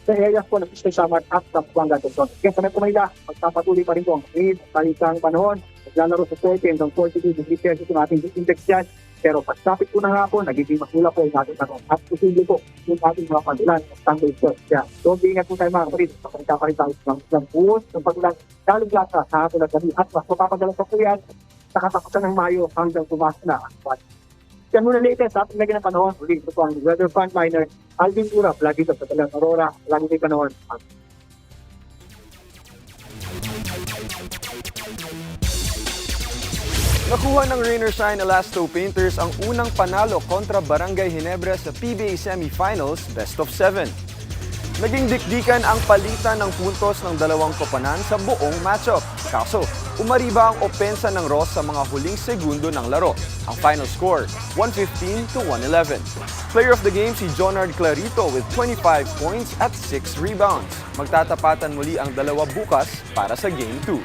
sa areas po ng Eastern Samar at sa Buanga del Norte. Kaya sa Metro Manila, magpapatuloy pa rin po ang talinsang panahon. Maglalaro sa 40 hanggang 42 degrees Celsius yung ating heat index dyan. Pero pag-traffic po na nga po, nagiging masula po yung ating tanong. At posible po yung ating mga pagulan ng thunderstorm. Kaya so, ingat po tayo mga kapatid. Kapagka pa rin tayo ng buhos, ng pagulan, lalong-lasa sa hapon at gabi. At mas mapapadalang pa po yan sa katapusan ng Mayo hanggang pumasok na ang buwan. Yan muna latest sa ating lagi ng panahon. Ulit ito po ang weather frontliner. Alvin Urap, lagi sa Balear Aurora, lagi may panahon. Nakuha ng Rainer Shine Elasto Painters ang unang panalo kontra Barangay Ginebra sa PBA Semifinals Best of 7. Naging dikdikan ang palitan ng puntos ng dalawang koponan sa buong matchup. Kaso, umariba ang opensa ng Ross sa mga huling segundo ng laro. Ang final score, 115-111. Player of the game si Jonard Clarito with 25 points at 6 rebounds. Magtatapatan muli ang dalawa bukas para sa Game 2.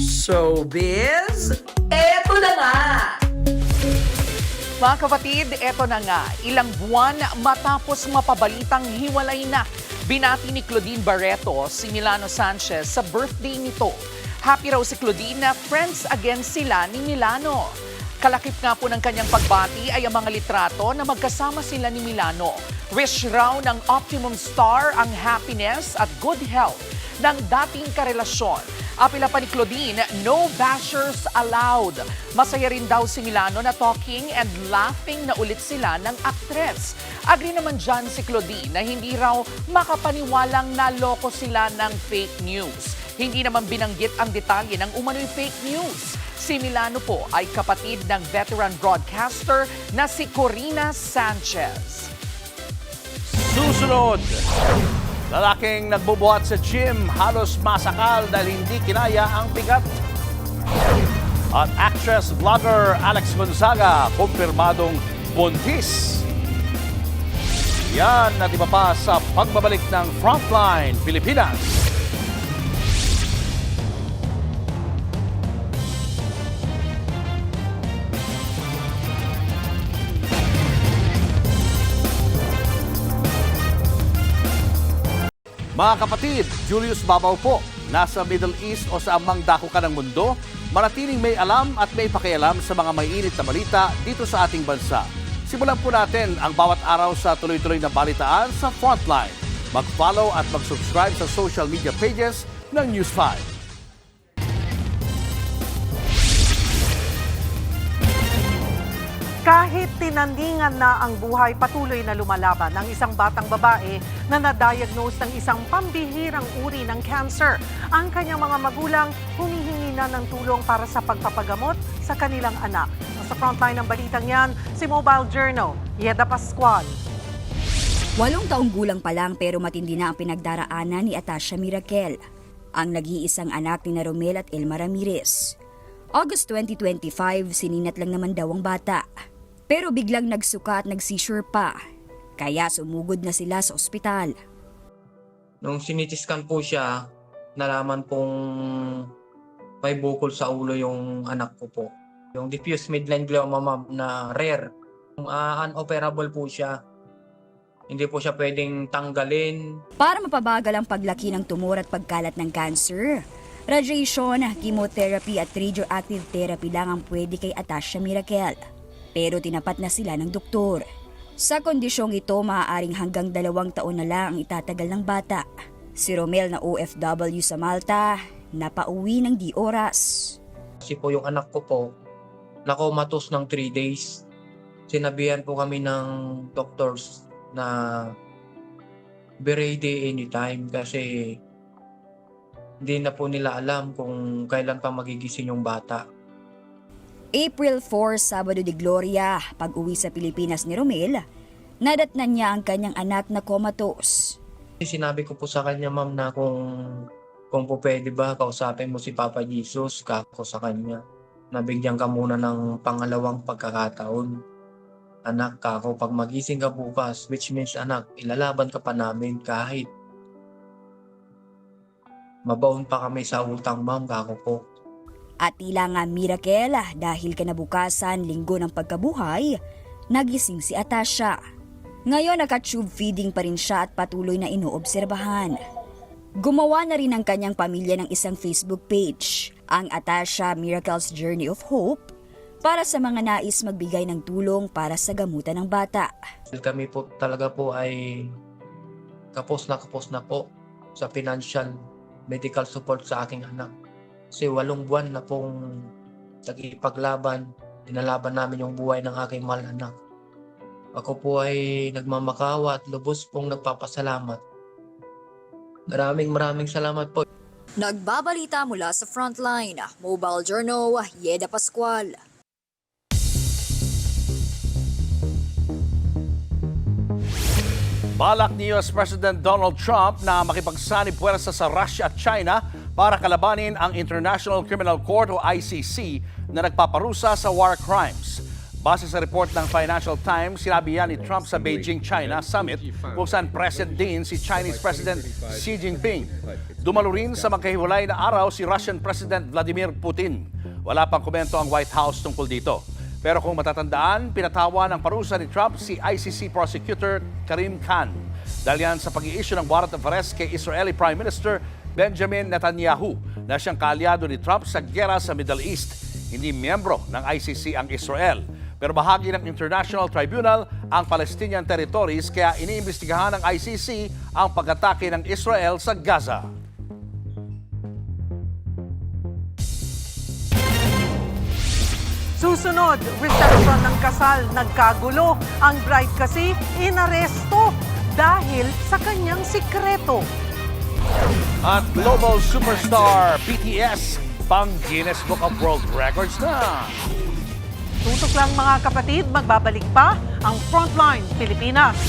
Showbiz, eto na nga! Mga kapatid, eto na nga, ilang buwan matapos mapabalitang hiwalay na, binati ni Claudine Barreto si Milano Sanchez sa birthday nito. Happy raw si Claudine na friends again sila ni Milano. Kalakip nga po ng kanyang pagbati ay ang mga litrato na magkasama sila ni Milano. Wish raw ng Optimum Star ang happiness at good health ng dating karelasyon. Apila pa ni Claudine, no bashers allowed. Masaya rin daw si Milano na talking and laughing na ulit sila ng aktres. Agree naman dyan si Claudine na hindi raw makapaniwalang naloko sila ng fake news. Hindi naman binanggit ang detalye ng umano'y fake news. Si Milano po ay kapatid ng veteran broadcaster na si Corina Sanchez. Susunod, lalaking nagbubuhat sa gym, halos masakal dahil hindi kinaya ang bigat. At actress-vlogger Alex Gonzaga, kumpirmadong buntis. Yan at iba pa sa pagbabalik ng Frontline Pilipinas. Mga kapatid, Julius Babaw po, nasa Middle East o sa amang dako ka ng mundo, manatiling may alam at may pakialam sa mga mainit na balita dito sa ating bansa. Simulan po natin ang bawat araw sa tuloy-tuloy na balitaan sa Frontline. Mag-follow at mag-subscribe sa social media pages ng News 5. Kahit tinandingan na ang buhay, patuloy na lumalaban ang isang batang babae na na-diagnose ng isang pambihirang uri ng cancer. Ang kanyang mga magulang humihingi na ng tulong para sa pagpapagamot sa kanilang anak. Sa frontline ng balitang yan, si Mobile Journal, Yeda Pascual. 8 taong gulang pa lang pero matindi na ang pinagdaraanan ni Atasha Mirakel, ang nag-iisang anak ni Romel at Elma Ramirez. August 2025, sininat lang naman daw ang bata. Pero biglang nagsuka at nag-seizure pa, kaya sumugod na sila sa ospital. Nung sinitiskan po siya, nalaman pong may bukol sa ulo yung anak ko po. Yung diffuse midline glioma na rare. Unoperable po siya. Hindi po siya pwedeng tanggalin. Para mapabagal ang paglaki ng tumor at pagkalat ng cancer, radiation, chemotherapy at radioactive therapy lang ang pwede kay Atasha Mirakel. Pero tinapat na sila ng doktor. Sa kondisyong ito, maaaring hanggang 2 taon na lang ang itatagal ng bata. Si Romel na OFW sa Malta, napauwi ng di oras. Kasi po yung anak ko po, nakomatos ng 3 days. Sinabihan po kami ng doctors na be ready anytime kasi hindi na po nila alam kung kailan pa magigising yung bata. April 4, Sabado de Gloria, pag-uwi sa Pilipinas ni Romel, nadatnan niya ang kanyang anak na comatose. Sinabi ko po sa kanya, ma'am, na kung po pwede ba, kausapin mo si Papa Jesus, kako sa kanya. Nabigyan ka muna ng pangalawang pagkakataon. Anak, kako, pag magising ka bukas, which means anak, ilalaban ka pa namin kahit mabaon pa kami sa utang, ma'am, kako po. At tila nga miracle dahil kinabukasan linggo ng pagkabuhay, nagising si Atasha. Ngayon naka-tube feeding pa rin siya at patuloy na inoobserbahan. Gumawa na rin ang kanyang pamilya ng isang Facebook page, ang Atasha Miracle's Journey of Hope, para sa mga nais magbigay ng tulong para sa gamutan ng bata. Kami po talaga po ay kapos na po sa financial medical support sa aking anak. Kasi 8 buwan na pong nagipaglaban, inalaban namin yung buhay ng aking mahal anak. Ako po ay nagmamakawa at lubos pong nagpapasalamat. Maraming salamat po. Nagbabalita mula sa Frontline, Mobile Journal, Yeda Pascual. Balak ni US President Donald Trump na makipagsanib puwersa sa Russia at China para kalabanin ang International Criminal Court o ICC na nagpaparusa sa war crimes. Base sa report ng Financial Times, sinabi yan ni Trump sa Beijing, China Summit kung saan present din si Chinese President Xi Jinping. Dumalo rin sa magkahiwalay na araw si Russian President Vladimir Putin. Wala pang komento ang White House tungkol dito. Pero kung matatandaan, pinatawa ng parusa ni Trump si ICC Prosecutor Karim Khan. Dahil yan sa pag-i-issue ng warrant of arrest kay Israeli Prime Minister Benjamin Netanyahu na siyang kaalyado ni Trump sa giyera sa Middle East. Hindi miyembro ng ICC ang Israel. Pero bahagi ng International Tribunal ang Palestinian territories kaya iniimbestigahan ng ICC ang pag-atake ng Israel sa Gaza. Susunod, reception ng kasal nagkagulo. Ang bride kasi inaresto dahil sa kanyang sikreto. At global superstar BTS pang Guinness Book of World Records na. Tutok lang mga kapatid, magbabalik pa ang Frontline Pilipinas.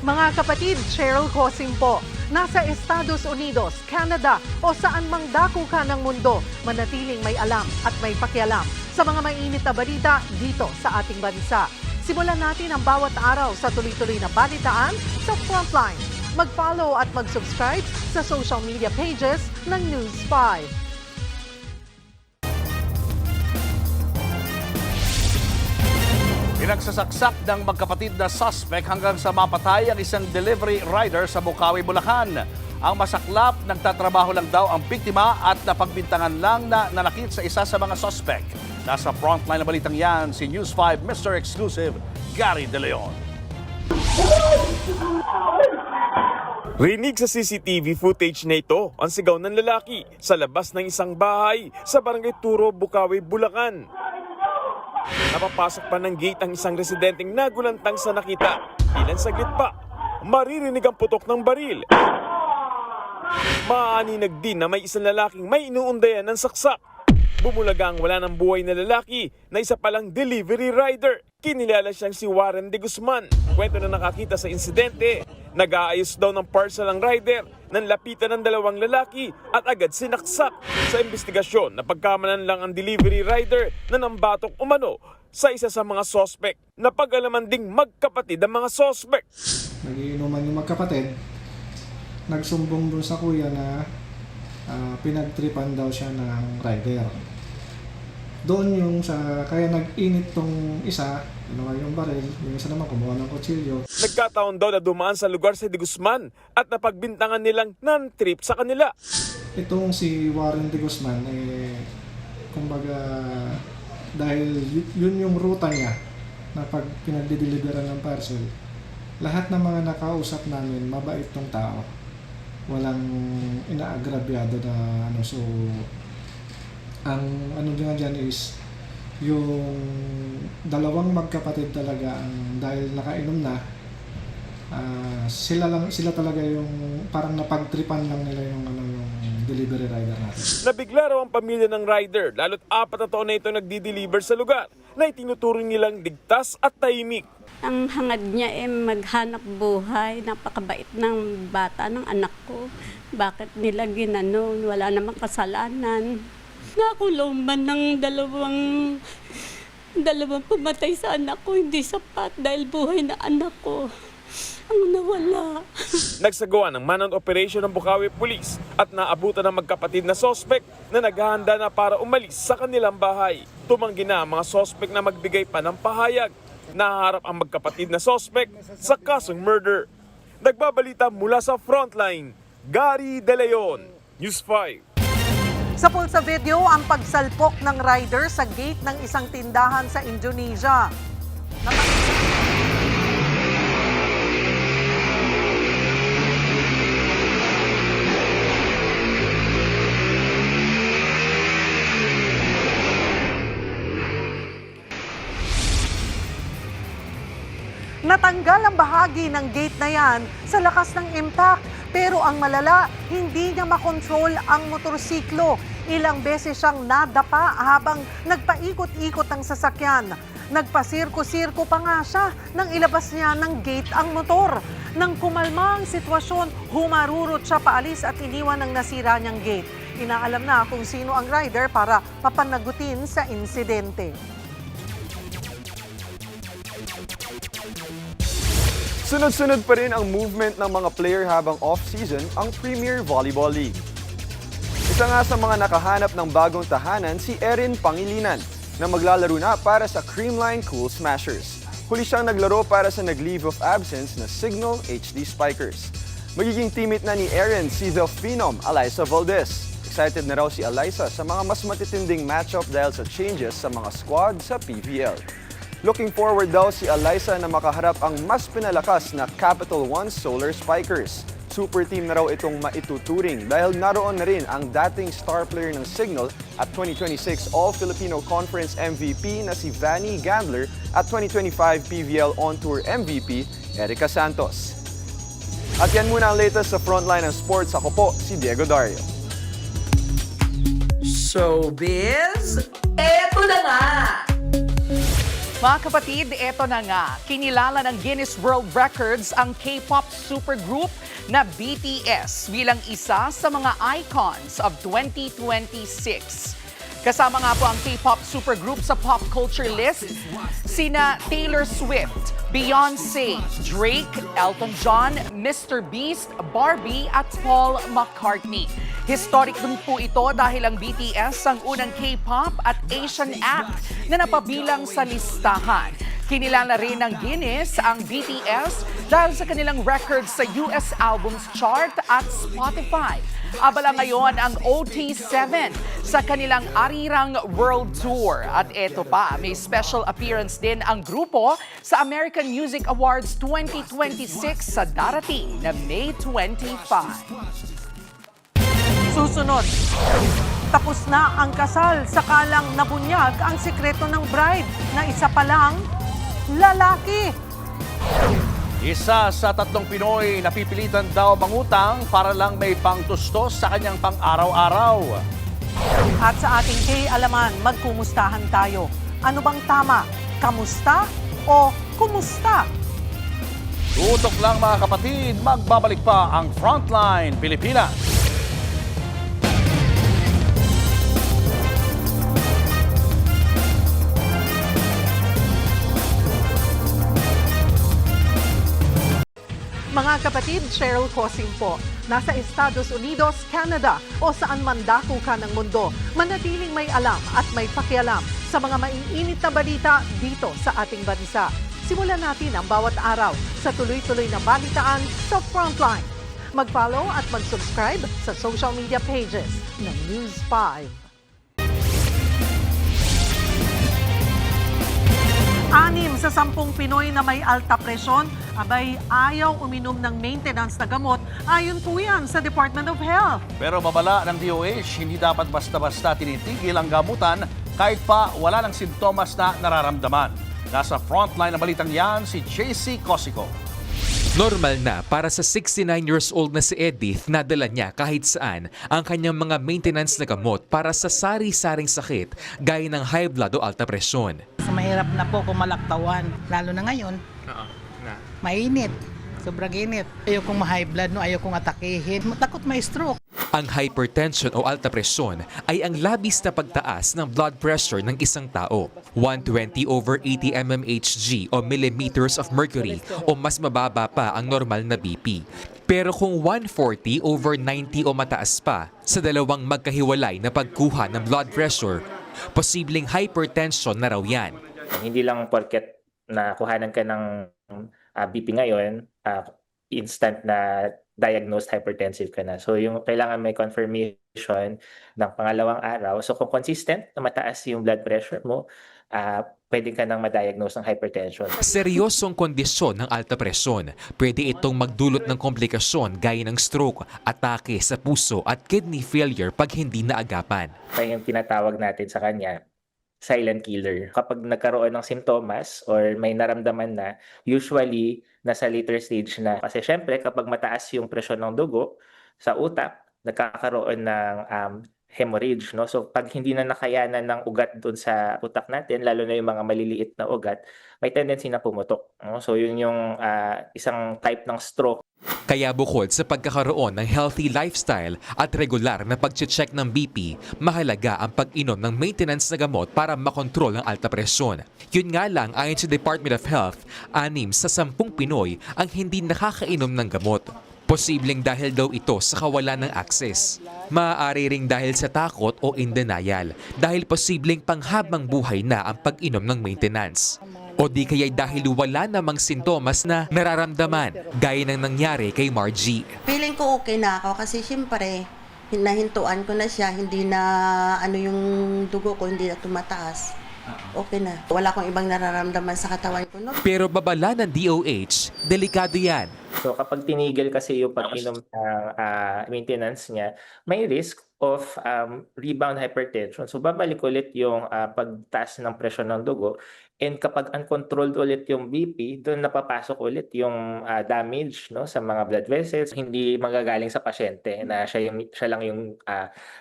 Mga kapatid, Cheryl Cosim po. Nasa Estados Unidos, Canada o saan mang dako ka ng mundo, manatiling may alam at may pakialam sa mga mainit na balita dito sa ating bansa. Simulan natin ang bawat araw sa tuloy-tuloy na balitaan sa Frontline. Mag-follow at mag-subscribe sa social media pages ng News 5. Pinagsasaksak ng magkapatid na suspect hanggang sa mapatay ang isang delivery rider sa Bukawi, Bulacan. Ang masaklap, nagtatrabaho lang daw ang biktima at napagbintangan lang na nanakit sa isa sa mga suspect. Nasa frontline na balitang yan, si News 5 Mr. Exclusive, Gary De Leon. Rinig sa CCTV footage na ito ang sigaw ng lalaki sa labas ng isang bahay sa Barangay Turo, Bukawi, Bulacan. Napapasok pa ng gate ang isang residenteng nagulantang sa nakita. Ilan saglit pa, maririnig ang putok ng baril. Maaninag din na may isang lalaking may inuundayan ng saksak. Bumulagang wala ng buhay na lalaki na isa palang delivery rider. Kinilala siyang si Warren de Guzman. Kwento na nakakita sa insidente. Nag-aayos daw ng parcel ang rider nang lapitan ng dalawang lalaki at agad sinaksak. Sa investigasyon, napagkamalan lang ang delivery rider na nambatok umano sa isa sa mga sospek. Napag-alaman ding magkapatid ang mga sospek. Nagiinuman yung magkapatid. Nagsumbong doon sa kuya na pinagtripan daw siya ng rider. Doon yung kaya nag-init tong isa, yung baril, yung isa naman kumuha ng kutsilyo. Nagkataon daw na dumaan sa lugar si De Guzman at napagbintangan nilang non-trip sa kanila. Itong si Warren de Guzman, kumbaga, dahil yun yung ruta niya na pag pinagdideliveran ng parcel, lahat ng mga nakausap namin, mabait tong tao. Walang inaagrabyado na so ang nga dyan is yung dalawang magkapatid talaga ang dahil nakainom na sila talaga yung parang napagtripan lang nila yung delivery rider natin. Nabigla raw ang pamilya ng rider lalo't 4 na taon na ito nagdi-deliver sa lugar na itinuturing nilang ligtas at tahimik. Ang hangad niya maghanap buhay, napakabait ng bata ng anak ko. Bakit nila ginanon? Wala namang kasalanan. Nakulong man ng dalawang pumatay sa anak ko, hindi sapat dahil buhay na anak ko ang nawala. Nagsagawa ng manhunt operation ng Bukawi Police at naabutan ng magkapatid na sospek na naghahanda na para umalis sa kanilang bahay. Tumanggi na ang mga sospek na magbigay pa ng pahayag. Nahaharap ang magkapatid na sospek sa kasong murder. Nagbabalita mula sa Frontline, Gary De Leon, News 5. Sa pulsa video, ang pagsalpok ng rider sa gate ng isang tindahan sa Indonesia. Natanggal ang bahagi ng gate na yan sa lakas ng impact. Pero ang malala, hindi niya makontrol ang motorsiklo. Ilang beses siyang nadapa habang nagpaikot-ikot ang sasakyan. Nagpasirko-sirko pa nga siya nang ilabas niya ng gate ang motor. Nang kumalma ang sitwasyon, humarurot siya paalis at iniwan ang nasira niyang gate. Inaalam na kung sino ang rider para papanagutin sa insidente. Sunod-sunod pa rin ang movement ng mga player habang off-season ang Premier Volleyball League. Isa nga sa mga nakahanap ng bagong tahanan si Erin Pangilinan na maglalaro na para sa Creamline Cool Smashers. Huli siyang naglaro para sa nag-leave of absence na Signal HD Spikers. Magiging teammate na ni Erin si The Phenom Alyssa Valdez. Excited na raw si Alyssa sa mga mas matitinding matchup dahil sa changes sa mga squad sa PVL. Looking forward daw si Alyssa na makaharap ang mas pinalakas na Capital One Solar Spikers. Super team na raw itong maituturing dahil naroon na rin ang dating star player ng Signal at 2026 All-Filipino Conference MVP na si Vanny Gandler at 2025 PVL On Tour MVP Erica Santos. At yan muna ang latest sa Frontline ng Sports. Ako po si Diego Dario. Showbiz, eto na nga! Mga kapatid, eto na nga. Kinilala ng Guinness World Records ang K-pop supergroup na BTS bilang isa sa mga icons of 2026. Kasama nga po ang K-pop supergroup sa pop culture list, sina Taylor Swift, Beyoncé, Drake, Elton John, Mr. Beast, Barbie at Paul McCartney. Historic din po ito dahil ang BTS ang unang K-pop at Asian act na napabilang sa listahan. Kinilala rin ng Guinness ang BTS dahil sa kanilang records sa US Albums Chart at Spotify. Abala ngayon ang OT7 sa kanilang Arirang World Tour. At eto pa, may special appearance din ang grupo sa American Music Awards 2026 sa darating na May 25. Susunod, tapos na ang kasal sakalang nabunyag ang sikreto ng bride na isa pa lang lalaki. Isa sa 3 Pinoy na pipilitan daw mangutang para lang may pangtustos sa kanyang pang-araw-araw. At sa ating K-alaman, magkumustahan tayo. Ano bang tama? Kamusta o kumusta? Tutok lang mga kapatid, magbabalik pa ang Frontline Pilipinas. Mga kapatid, Cheryl Cosim po. Nasa Estados Unidos, Canada o saan man dako ka ng mundo, manatiling may alam at may pakialam sa mga maiinit na balita dito sa ating bansa. Simulan natin ang bawat araw sa tuloy-tuloy na balitaan sa Frontline. Mag-follow at mag-subscribe sa social media pages ng News 5. 6 sa 10 Pinoy na may alta presyon, abay ayaw uminom ng maintenance na gamot ayon po yan sa Department of Health. Pero babala ng DOH, hindi dapat basta-basta tinitigil ang gamutan kahit pa wala ng sintomas na nararamdaman. Nasa frontline ng balitang yan si JC Cosico. Normal na para sa 69 years old na si Edith na dala niya kahit saan ang kanyang mga maintenance na gamot para sa sari-saring sakit gaya ng high blood o alta presyon. Mahirap na po kumalaktawan, lalo na ngayon. Mainit, sobrang init. Ayokong ma-high blood, ayaw kong atakihin. Takot may stroke. Ang hypertension o alta presyon ay ang labis na pagtaas ng blood pressure ng isang tao. 120/80 mmHg o millimeters of mercury o mas mababa pa ang normal na BP. Pero kung 140/90 o mataas pa sa dalawang magkahiwalay na pagkuha ng blood pressure, posibleng hypertension na raw yan. Hindi lang porket na kuhanan ka ng BP ngayon, instant na diagnosed hypertensive ka na. So yung kailangan may confirmation ng pangalawang araw. So kung consistent na mataas yung blood pressure mo, pwede ka nang ma-diagnose ng hypertension. Seryosong kondisyon ng alta presyon. Pwede itong magdulot ng komplikasyon gaya ng stroke, atake sa puso at kidney failure pag hindi naagapan. Kaya yung tinatawag natin sa kanya, silent killer. Kapag nagkaroon ng simptomas or may naramdaman na, usually nasa later stage na. Kasi syempre kapag mataas yung presyon ng dugo sa utak, nagkakaroon ng hemorrhage, no? So pag hindi na nakayanan ng ugat doon sa utak natin, lalo na yung mga maliliit na ugat, may tendency na pumutok, no? So yun yung isang type ng stroke. Kaya bukod sa pagkakaroon ng healthy lifestyle at regular na pag-check ng BP, mahalaga ang pag-inom ng maintenance na gamot para makontrol ang alta presyon. Yun nga lang, ayon sa Department of Health, 6 sa 10 Pinoy ang hindi nakakainom ng gamot. Posibleng dahil daw ito sa kawalan ng access. Maaari ring dahil sa takot o in denial, dahil posibleng panghabang buhay na ang pag-inom ng maintenance. O di kaya'y dahil wala namang sintomas na nararamdaman, gaya ng nangyari kay Margie. Feeling ko okay na ako kasi siyempre, nahintuan ko na siya, hindi na yung dugo ko, hindi na tumataas. Okay na. Wala akong ibang nararamdaman sa katawan ko. No? Pero babala ng DOH, delikado yan. So kapag tinigil kasi yung pag-inom ng maintenance niya, may risk of rebound hypertension. So babalik ulit yung pagtaas ng presyon ng dugo. And kapag uncontrolled ulit yung BP, doon napapasok ulit yung damage, no, sa mga blood vessels. Hindi magagaling sa pasyente na siya lang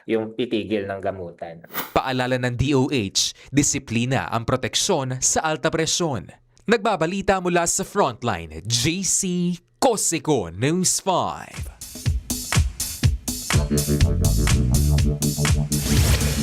yung titigil ng gamutan. Paalala ng DOH, disiplina ang proteksyon sa alta presyon. Nagbabalita mula sa Frontline, JC Cosico, News 5.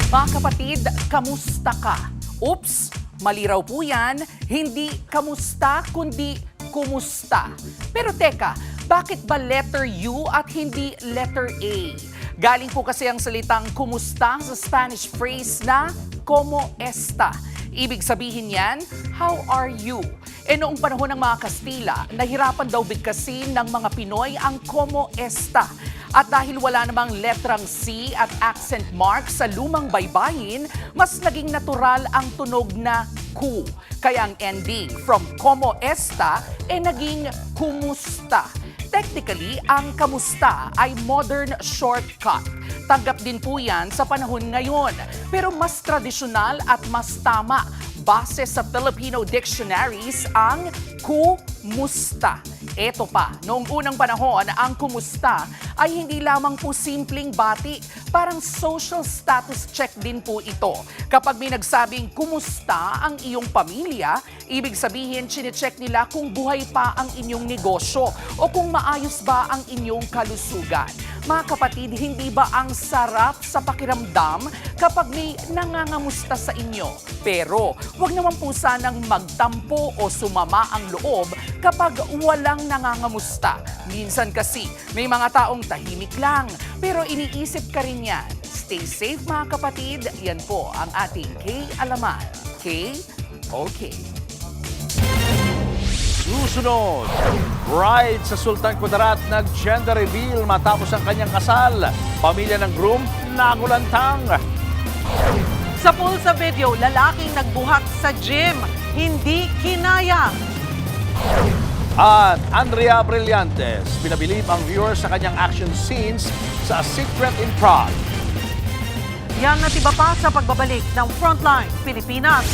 Mga kapatid, kamusta ka? Oops! Mali raw po yan, hindi kamusta kundi kumusta. Pero teka, bakit ba letter U at hindi letter A? Galing po kasi ang salitang kumusta sa Spanish phrase na como esta. Ibig sabihin yan, how are you? E noong panahon ng mga Kastila, nahirapan daw bigkasin ng mga Pinoy ang como esta. At dahil wala namang letrang C at accent mark sa lumang baybayin, mas naging natural ang tunog na ku. Kaya ang ending from como esta naging kumusta. Technically, ang kamusta ay modern shortcut. Tanggap din po yan sa panahon ngayon. Pero mas tradisyonal at mas tama base sa Filipino dictionaries ang kumusta. Eto pa, noong unang panahon, ang kumusta ay hindi lamang po simpleng bati, parang social status check din po ito. Kapag may nagsabing kumusta ang iyong pamilya, ibig sabihin chinecheck nila kung buhay pa ang inyong negosyo o kung maayos ba ang inyong kalusugan. Mga kapatid, hindi ba ang sarap sa pakiramdam kapag may nangangamusta sa inyo? Pero huwag naman po sanang magtampo o sumama ang loob kapag walang nangangamusta. Minsan kasi may mga taong tahimik lang, pero iniisip ka rin yan. Stay safe mga kapatid, yan po ang ating K-Alaman. K? Okay. Susunod, bride sa Sultan Kudarat nag-gender reveal matapos ang kanyang kasal. Pamilya ng groom nagulantang. Sa pool sa video, lalaking nagbuhat sa gym, hindi kinaya. At Andrea Brillantes, pinabilib ang viewers sa kanyang action scenes sa Secret in Prague. Yan at iba pa sa pagbabalik ng Frontline Pilipinas.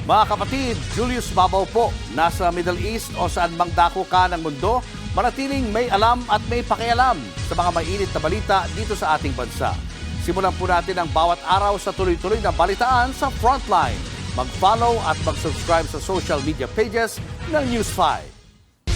Mga kapatid, Julius Babaw po, nasa Middle East o saan mang dako ka ng mundo, manatiling may alam at may pakialam sa mga mainit na balita dito sa ating bansa. Simulan po natin ang bawat araw sa tuloy-tuloy na balitaan sa Frontline. Mag-follow at mag-subscribe sa social media pages ng News 5.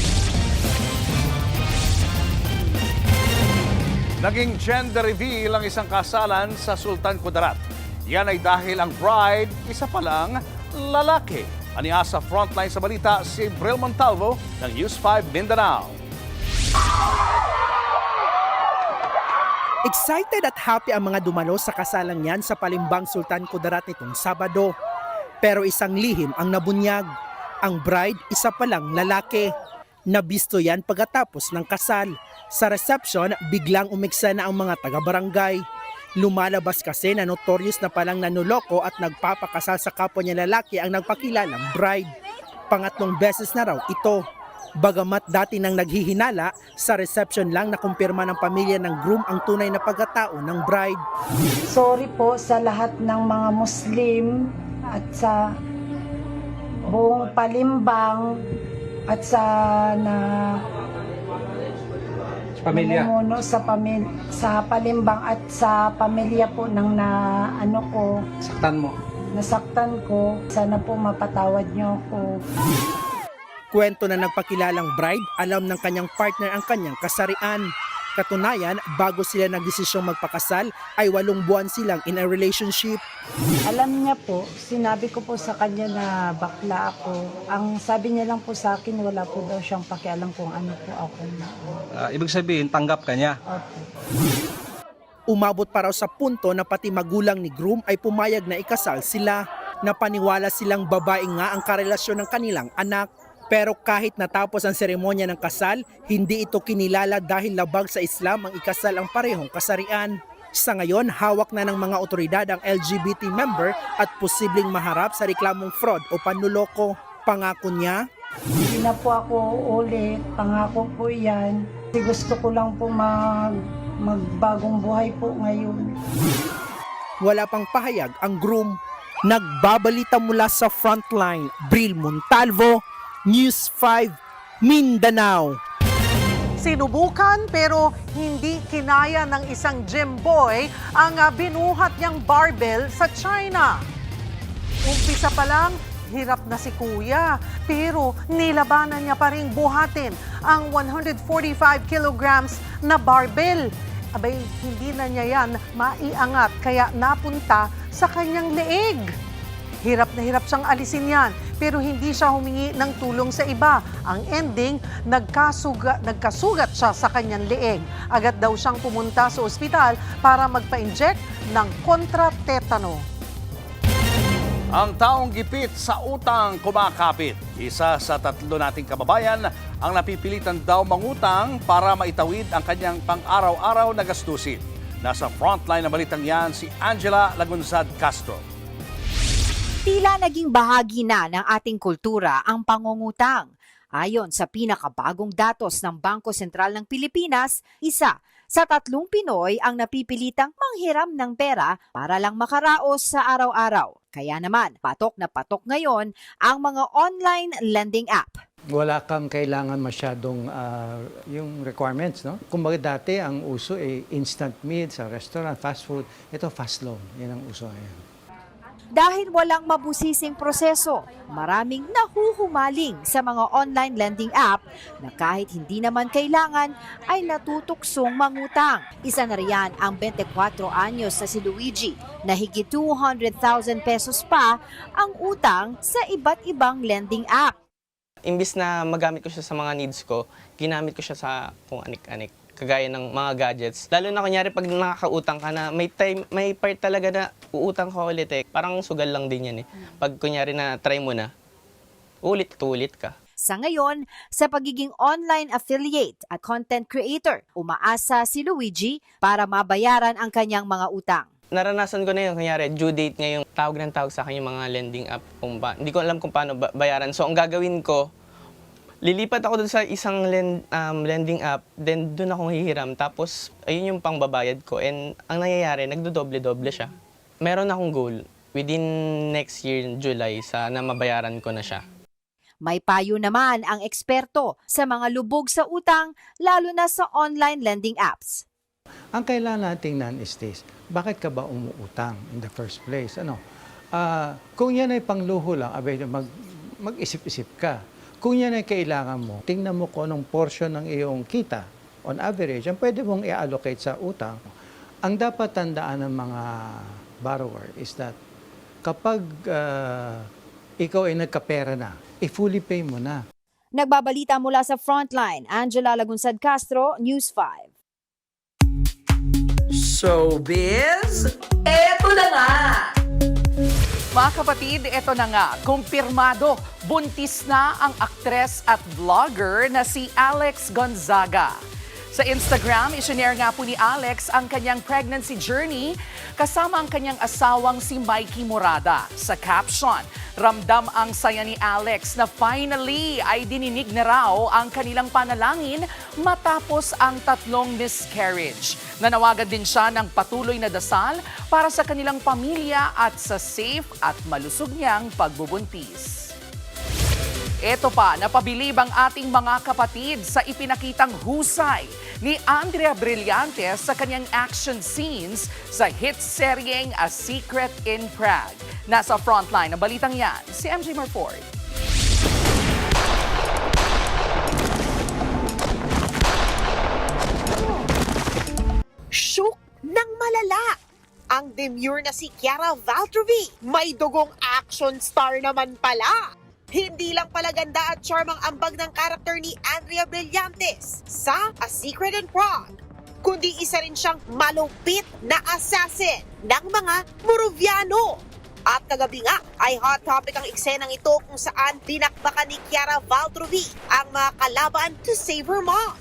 Naging gender reveal ang isang kasalan sa Sultan Kudarat. Yan ay dahil ang bride, isa pa lang, lalaki. Aniya sa Frontline sa balita si Bril Montalvo ng News 5 Mindanao. Excited at happy ang mga dumalo sa kasalang yan sa Palimbang Sultan Kudarat nitong Sabado. Pero isang lihim ang nabunyag. Ang bride, isa palang lalaki. Nabisto yan pagkatapos ng kasal. Sa reception, biglang umiksa na ang mga taga-barangay. Lumalabas kasi na notorious na palang nanuloko at nagpapakasal sa kapwa niya lalaki ang nagpakilalang bride. Pangatlong beses na raw ito. Bagamat dati nang naghihinala, sa reception lang nakumpirma ng pamilya ng groom ang tunay na pagkatao ng bride. Sorry po sa lahat ng mga Muslim at sa buong Palimbang at sa pamilya. namumuno sa Palimbang at sa pamilya po ng Saktan mo. nasaktan ko. Sana po mapatawad niyo ako. Kwento na nagpakilalang bride, alam ng kanyang partner ang kanyang kasarian. Katunayan, bago sila nagdesisyong magpakasal, ay 8 buwan silang in a relationship. Alam niya po, sinabi ko po sa kanya na bakla ako. Ang sabi niya lang po sa akin, wala po daw siyang pakialam kung ano po ako. Ibig sabihin, tanggap ka niya. Umabot pa raw sa punto na pati magulang ni groom ay pumayag na ikasal sila. Napaniwala silang babae nga ang karelasyon ng kanilang anak. Pero kahit natapos ang seremonya ng kasal, hindi ito kinilala dahil labag sa Islam ang ikasal ang parehong kasarian. Sa ngayon, hawak na ng mga otoridad ang LGBT member at posibleng maharap sa reklamong fraud o panluloko. Pangako niya, Hindi na po ako ulit, pangako po yan. Gusto ko lang po magbagong buhay po ngayon. wala pang pahayag ang groom. Nagbabalita mula sa Frontline, Bril Montalvo, News 5, Mindanao. Sinubukan pero hindi kinaya ng isang gym boy ang binuhat niyang barbell sa China. Umpisa pa lang, hirap na si kuya, pero nilabanan niya pa ring buhatin ang 145 kilograms na barbell. Abay, hindi na niya yan maiangat kaya napunta sa kanyang leeg. Hirap na hirap siyang alisin yan, pero hindi siya humingi ng tulong sa iba. Ang ending, nagkasugat siya sa kanyang leeg. Agad daw siyang pumunta sa ospital para magpa-inject ng kontra-tetano. Ang taong gipit sa utang kumakapit. Isa sa 3 nating kababayan ang napipilitan daw mangutang para maitawid ang kanyang pang-araw-araw na gastusin. Nasa frontline na balitang yan si Angela Lagunzad Castro. Tila naging bahagi na ng ating kultura ang pangungutang. Ayon sa pinakabagong datos ng Bangko Sentral ng Pilipinas, 1 sa 3 Pinoy ang napipilitang manghiram ng pera para lang makaraos sa araw-araw. Kaya naman, patok na patok ngayon ang mga online lending app. Wala kang kailangan masyadong yung requirements, no? Kumbaga dati ang uso ay instant meal sa restaurant, fast food. Ito fast loan, yan ang uso ngayon. Dahil walang mabusising proseso, maraming nahuhumaling sa mga online lending app na kahit hindi naman kailangan ay natutuksong mangutang. Isa na riyan ang 24 anyos na si Luigi na higit 200,000 pesos pa ang utang sa iba't ibang lending app. Imbis na magamit ko siya sa mga needs ko, ginamit ko siya sa kung anik-anik. Kagaya ng mga gadgets. Lalo na kunyari pag nakakautang ka na, may part talaga na uutang ka ulit eh. Parang sugal lang din yan eh. Pag kunyari na try mo na, ulit ka. Sa ngayon, sa pagiging online affiliate at content creator, umaasa si Luigi para mabayaran ang kanyang mga utang. Naranasan ko na yun, kunyari due date ngayong tawag sa akin yung mga lending app. Hindi ko alam kung paano bayaran. So ang gagawin ko, lilipat ako doon sa isang lending app, then doon ako hihiram. Tapos, ayun yung pangbabayad ko. And ang nangyayari, nagdodoble-doble siya. Meron akong goal within next year, July, na mabayaran ko na siya. May payo naman ang eksperto sa mga lubog sa utang, lalo na sa online lending apps. Ang kailangan nating is this, bakit ka ba umuutang in the first place? Kung yan ay pangluho lang, mag-isip-isip ka. Kung yan ay kailangan mo, tingnan mo kung anong portion ng iyong kita, on average, ang pwede mong i-allocate sa utang. Ang dapat tandaan ng mga borrower is that kapag ikaw ay nagkapera na, i-fully pay mo na. Nagbabalita mula sa Frontline, Angela Lagunsad Castro, News 5. Showbiz, eto na nga! Mga kapatid, eto na nga, kumpirmado, buntis na ang aktres at vlogger na si Alex Gonzaga. Sa Instagram, isinare nga po ni Alex ang kanyang pregnancy journey kasama ang kanyang asawang si Mikey Morada. Sa caption, ramdam ang saya ni Alex na finally ay dininig na raw ang kanilang panalangin matapos ang 3 miscarriage. Nanawagan din siya ng patuloy na dasal para sa kanilang pamilya at sa safe at malusog niyang pagbubuntis. Ito pa, napabilib ang ating mga kapatid sa ipinakitang husay ni Andrea Brillantes sa kanyang action scenes sa hit seryeng A Secret in Prague. Nasa frontline ng balitang yan, si MJ Marford. Shook ng malala. Ang demure na si Chiara Valtrovi, may dugong action star naman pala. Hindi lang pala ganda at charmang ambag ng karakter ni Andrea Brillantes sa A Secret in Prague, kundi isa rin siyang malupit na assassin ng mga Moraviano. At kagabi nga ay hot topic ang eksenang ito kung saan dinakbakan ni Chiara Valtrovi ang mga kalaban to save her mom.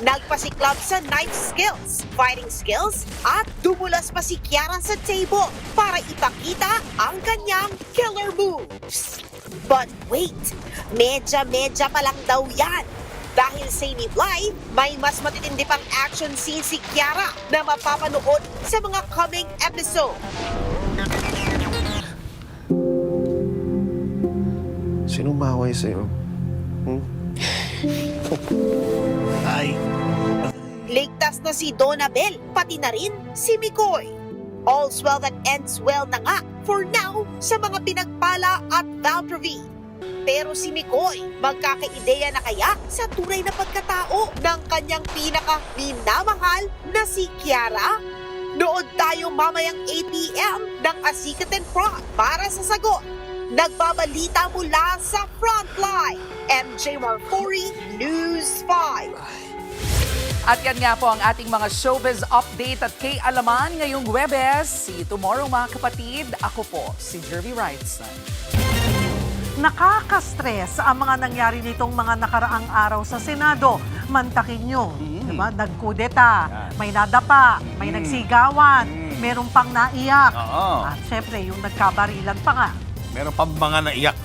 Nagpasiklab sa knife skills, fighting skills, at dumulas pa si Chiara sa table para ipakita ang kanyang killer moves. But wait, medya pa lang daw yan. Dahil sa ni Blythe, may mas matitindi pang action scene si Chiara na mapapanood sa mga coming episode. Sino umaway sa'yo? Ay. Ligtas na si Donabel, pati na rin si Mikoy. All's well that ends well na nga for now sa mga pinagpala at Valtrovi. Pero si Mikoy, magkakaideya na kaya sa tunay na pagkatao ng kanyang pinaka-minamahal na si Chiara? Nood tayo mamayang 8 p.m. ng A Secret in Prague para sa sagot. Nagbabalita mula sa Frontline, MJ Marfori, News 5. At yan nga po ang ating mga showbiz update at kay alaman ngayong Huwebes. See you tomorrow mga kapatid. Ako po si Jervy Wrightson. Nakaka-stress ang mga nangyari nitong mga nakaraang araw sa Senado. Mantakin nyo, diba? Nagkudeta, may nadapa, may nagsigawan, meron pang naiyak. At syempre, yung nagkabarilan pa nga. Meron pang mga naiyak.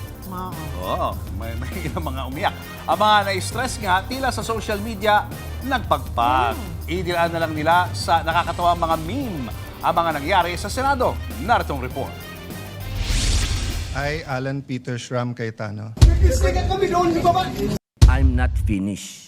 Oo, may ilang mga umiyak. Ang mga na-stress nga, tila sa social media, nagpagpag. Idilaan na lang nila sa nakakatawa mga meme ang mga nangyari sa Senado. Naritong report. I, Alan Peter Schramm Cayetano. I'm not finished.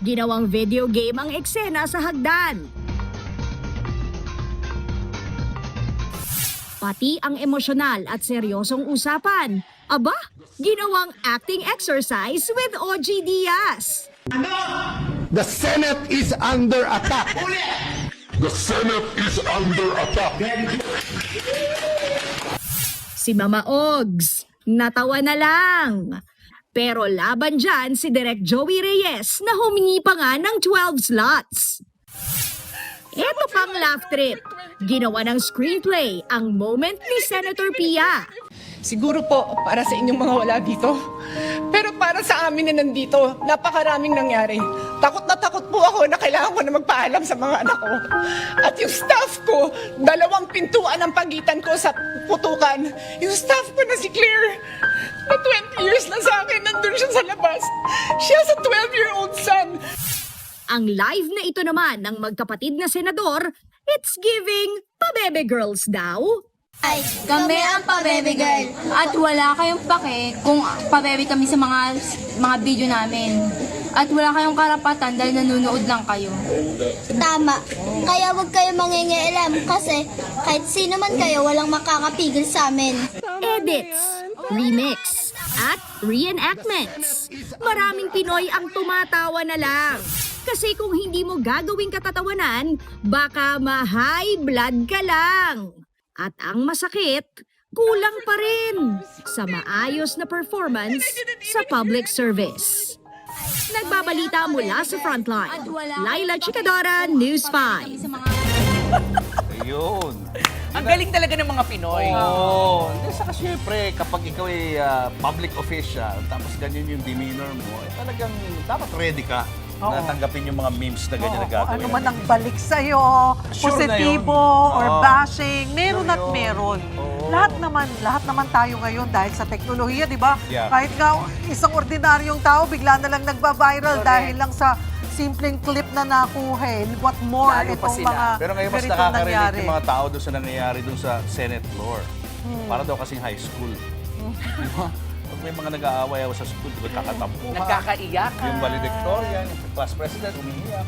Ginawang video game ang eksena sa hagdan. Pati ang emosyonal at seryosong usapan. Aba, ginawang acting exercise with OG Diaz. The Senate is under attack. The Senate is under attack. Si Mama Ogs, natawa na lang. Pero laban dyan si Direk Joey Reyes na humingi pa nga ng 12 slots. Ito pang laugh trip. Ginawa ng screenplay ang moment ni Senator Pia. Siguro po para sa inyong mga wala dito. Pero para sa amin na nandito, napakaraming nangyari. Takot na takot po ako na kailangan ko na magpaalam sa mga anak ko. At yung staff ko, 2 pintuan ang pagitan ko sa putukan. Yung staff ko na si Claire, na 20 years na sa akin, nandun siya sa labas. Siya sa 12-year-old son. Ang live na ito naman ng magkapatid na senador, it's giving pa-bebe girls daw. Ay, kami ang pa-bebe girl. At wala kayong pake kung pa-bebe kami sa mga video namin. At wala kayong karapatan dahil nanonood lang kayo. Tama. Kaya huwag kayo mangingialam kasi kahit sino man kayo, walang makakapigil sa amin. Edits, remix, at reenactments. Maraming Pinoy ang tumatawa na lang. Kasi kung hindi mo gagawing katatawanan, baka ma-high blood ka lang. At ang masakit, kulang pa rin sa maayos na performance sa public service. Nagbabalita mula sa Frontline. Laila Chicadora, News 5. Ayun. Ang galing talaga ng mga Pinoy. Oo. Hindi, saka syempre, kapag ikaw ay public official, tapos ganyan yung demeanor mo, talagang dapat ready ka na tanggapin yung mga memes na ganyan na gagawin. Ano man ang balik sa'yo, Sure na positibo yun. or Oo. bashing, meron Sure at yun. meron. Oo. Lahat naman tayo ngayon dahil sa teknolohiya, di ba? Yeah. Kahit nga isang ordinaryong tao, bigla na lang nagba-viral Correct. dahil lang sa simpleng clip na nakuha. What more Lalo pa itong sila. mga Pero ngayon mas ganitong nakaka-relate nangyari. yung mga tao doon sa nangyayari doon sa Senate floor. Para daw kasing high school. Di ba? Pag may mga nag-aaway sa school, nagkakatampuhan. Nagkakaiyakan. Yung valedictorian, yung class president, umiiyak.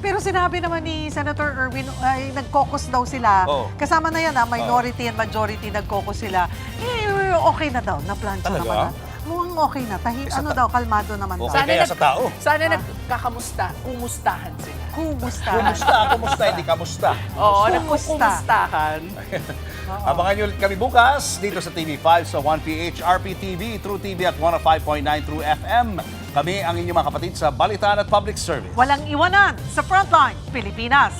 Pero sinabi naman ni Senator Erwin, ay nag-caucus daw sila. Oh. Kasama na yan, minority and majority nag-caucus sila. Okay na daw, na-plancha Talaga? naman. Mukhang okay na. Kalmado naman daw. Okay kaya sa tao. Sana kumustahan sila. Kumusta, hindi kamusta. Oo, Kumusta? nagkukumustahan. Abangan nyo ulit kami bukas dito sa TV5 sa 1PH RPTV, True TV at 105.9 True FM. Kami ang inyong mga kapatid sa Balitaan at Public Service. Walang iwanan sa Frontline, Pilipinas.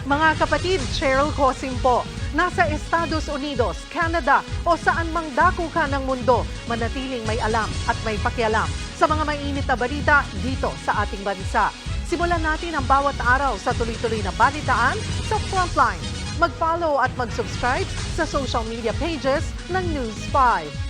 Mga kapatid, Cheryl Cosim po. Nasa Estados Unidos, Canada o saan mang dako ka ng mundo, manatiling may alam at may pakialam sa mga mainit na balita dito sa ating bansa. Simulan natin ang bawat araw sa tuloy-tuloy na balitaan sa Frontline. Mag-follow at mag-subscribe sa social media pages ng News 5.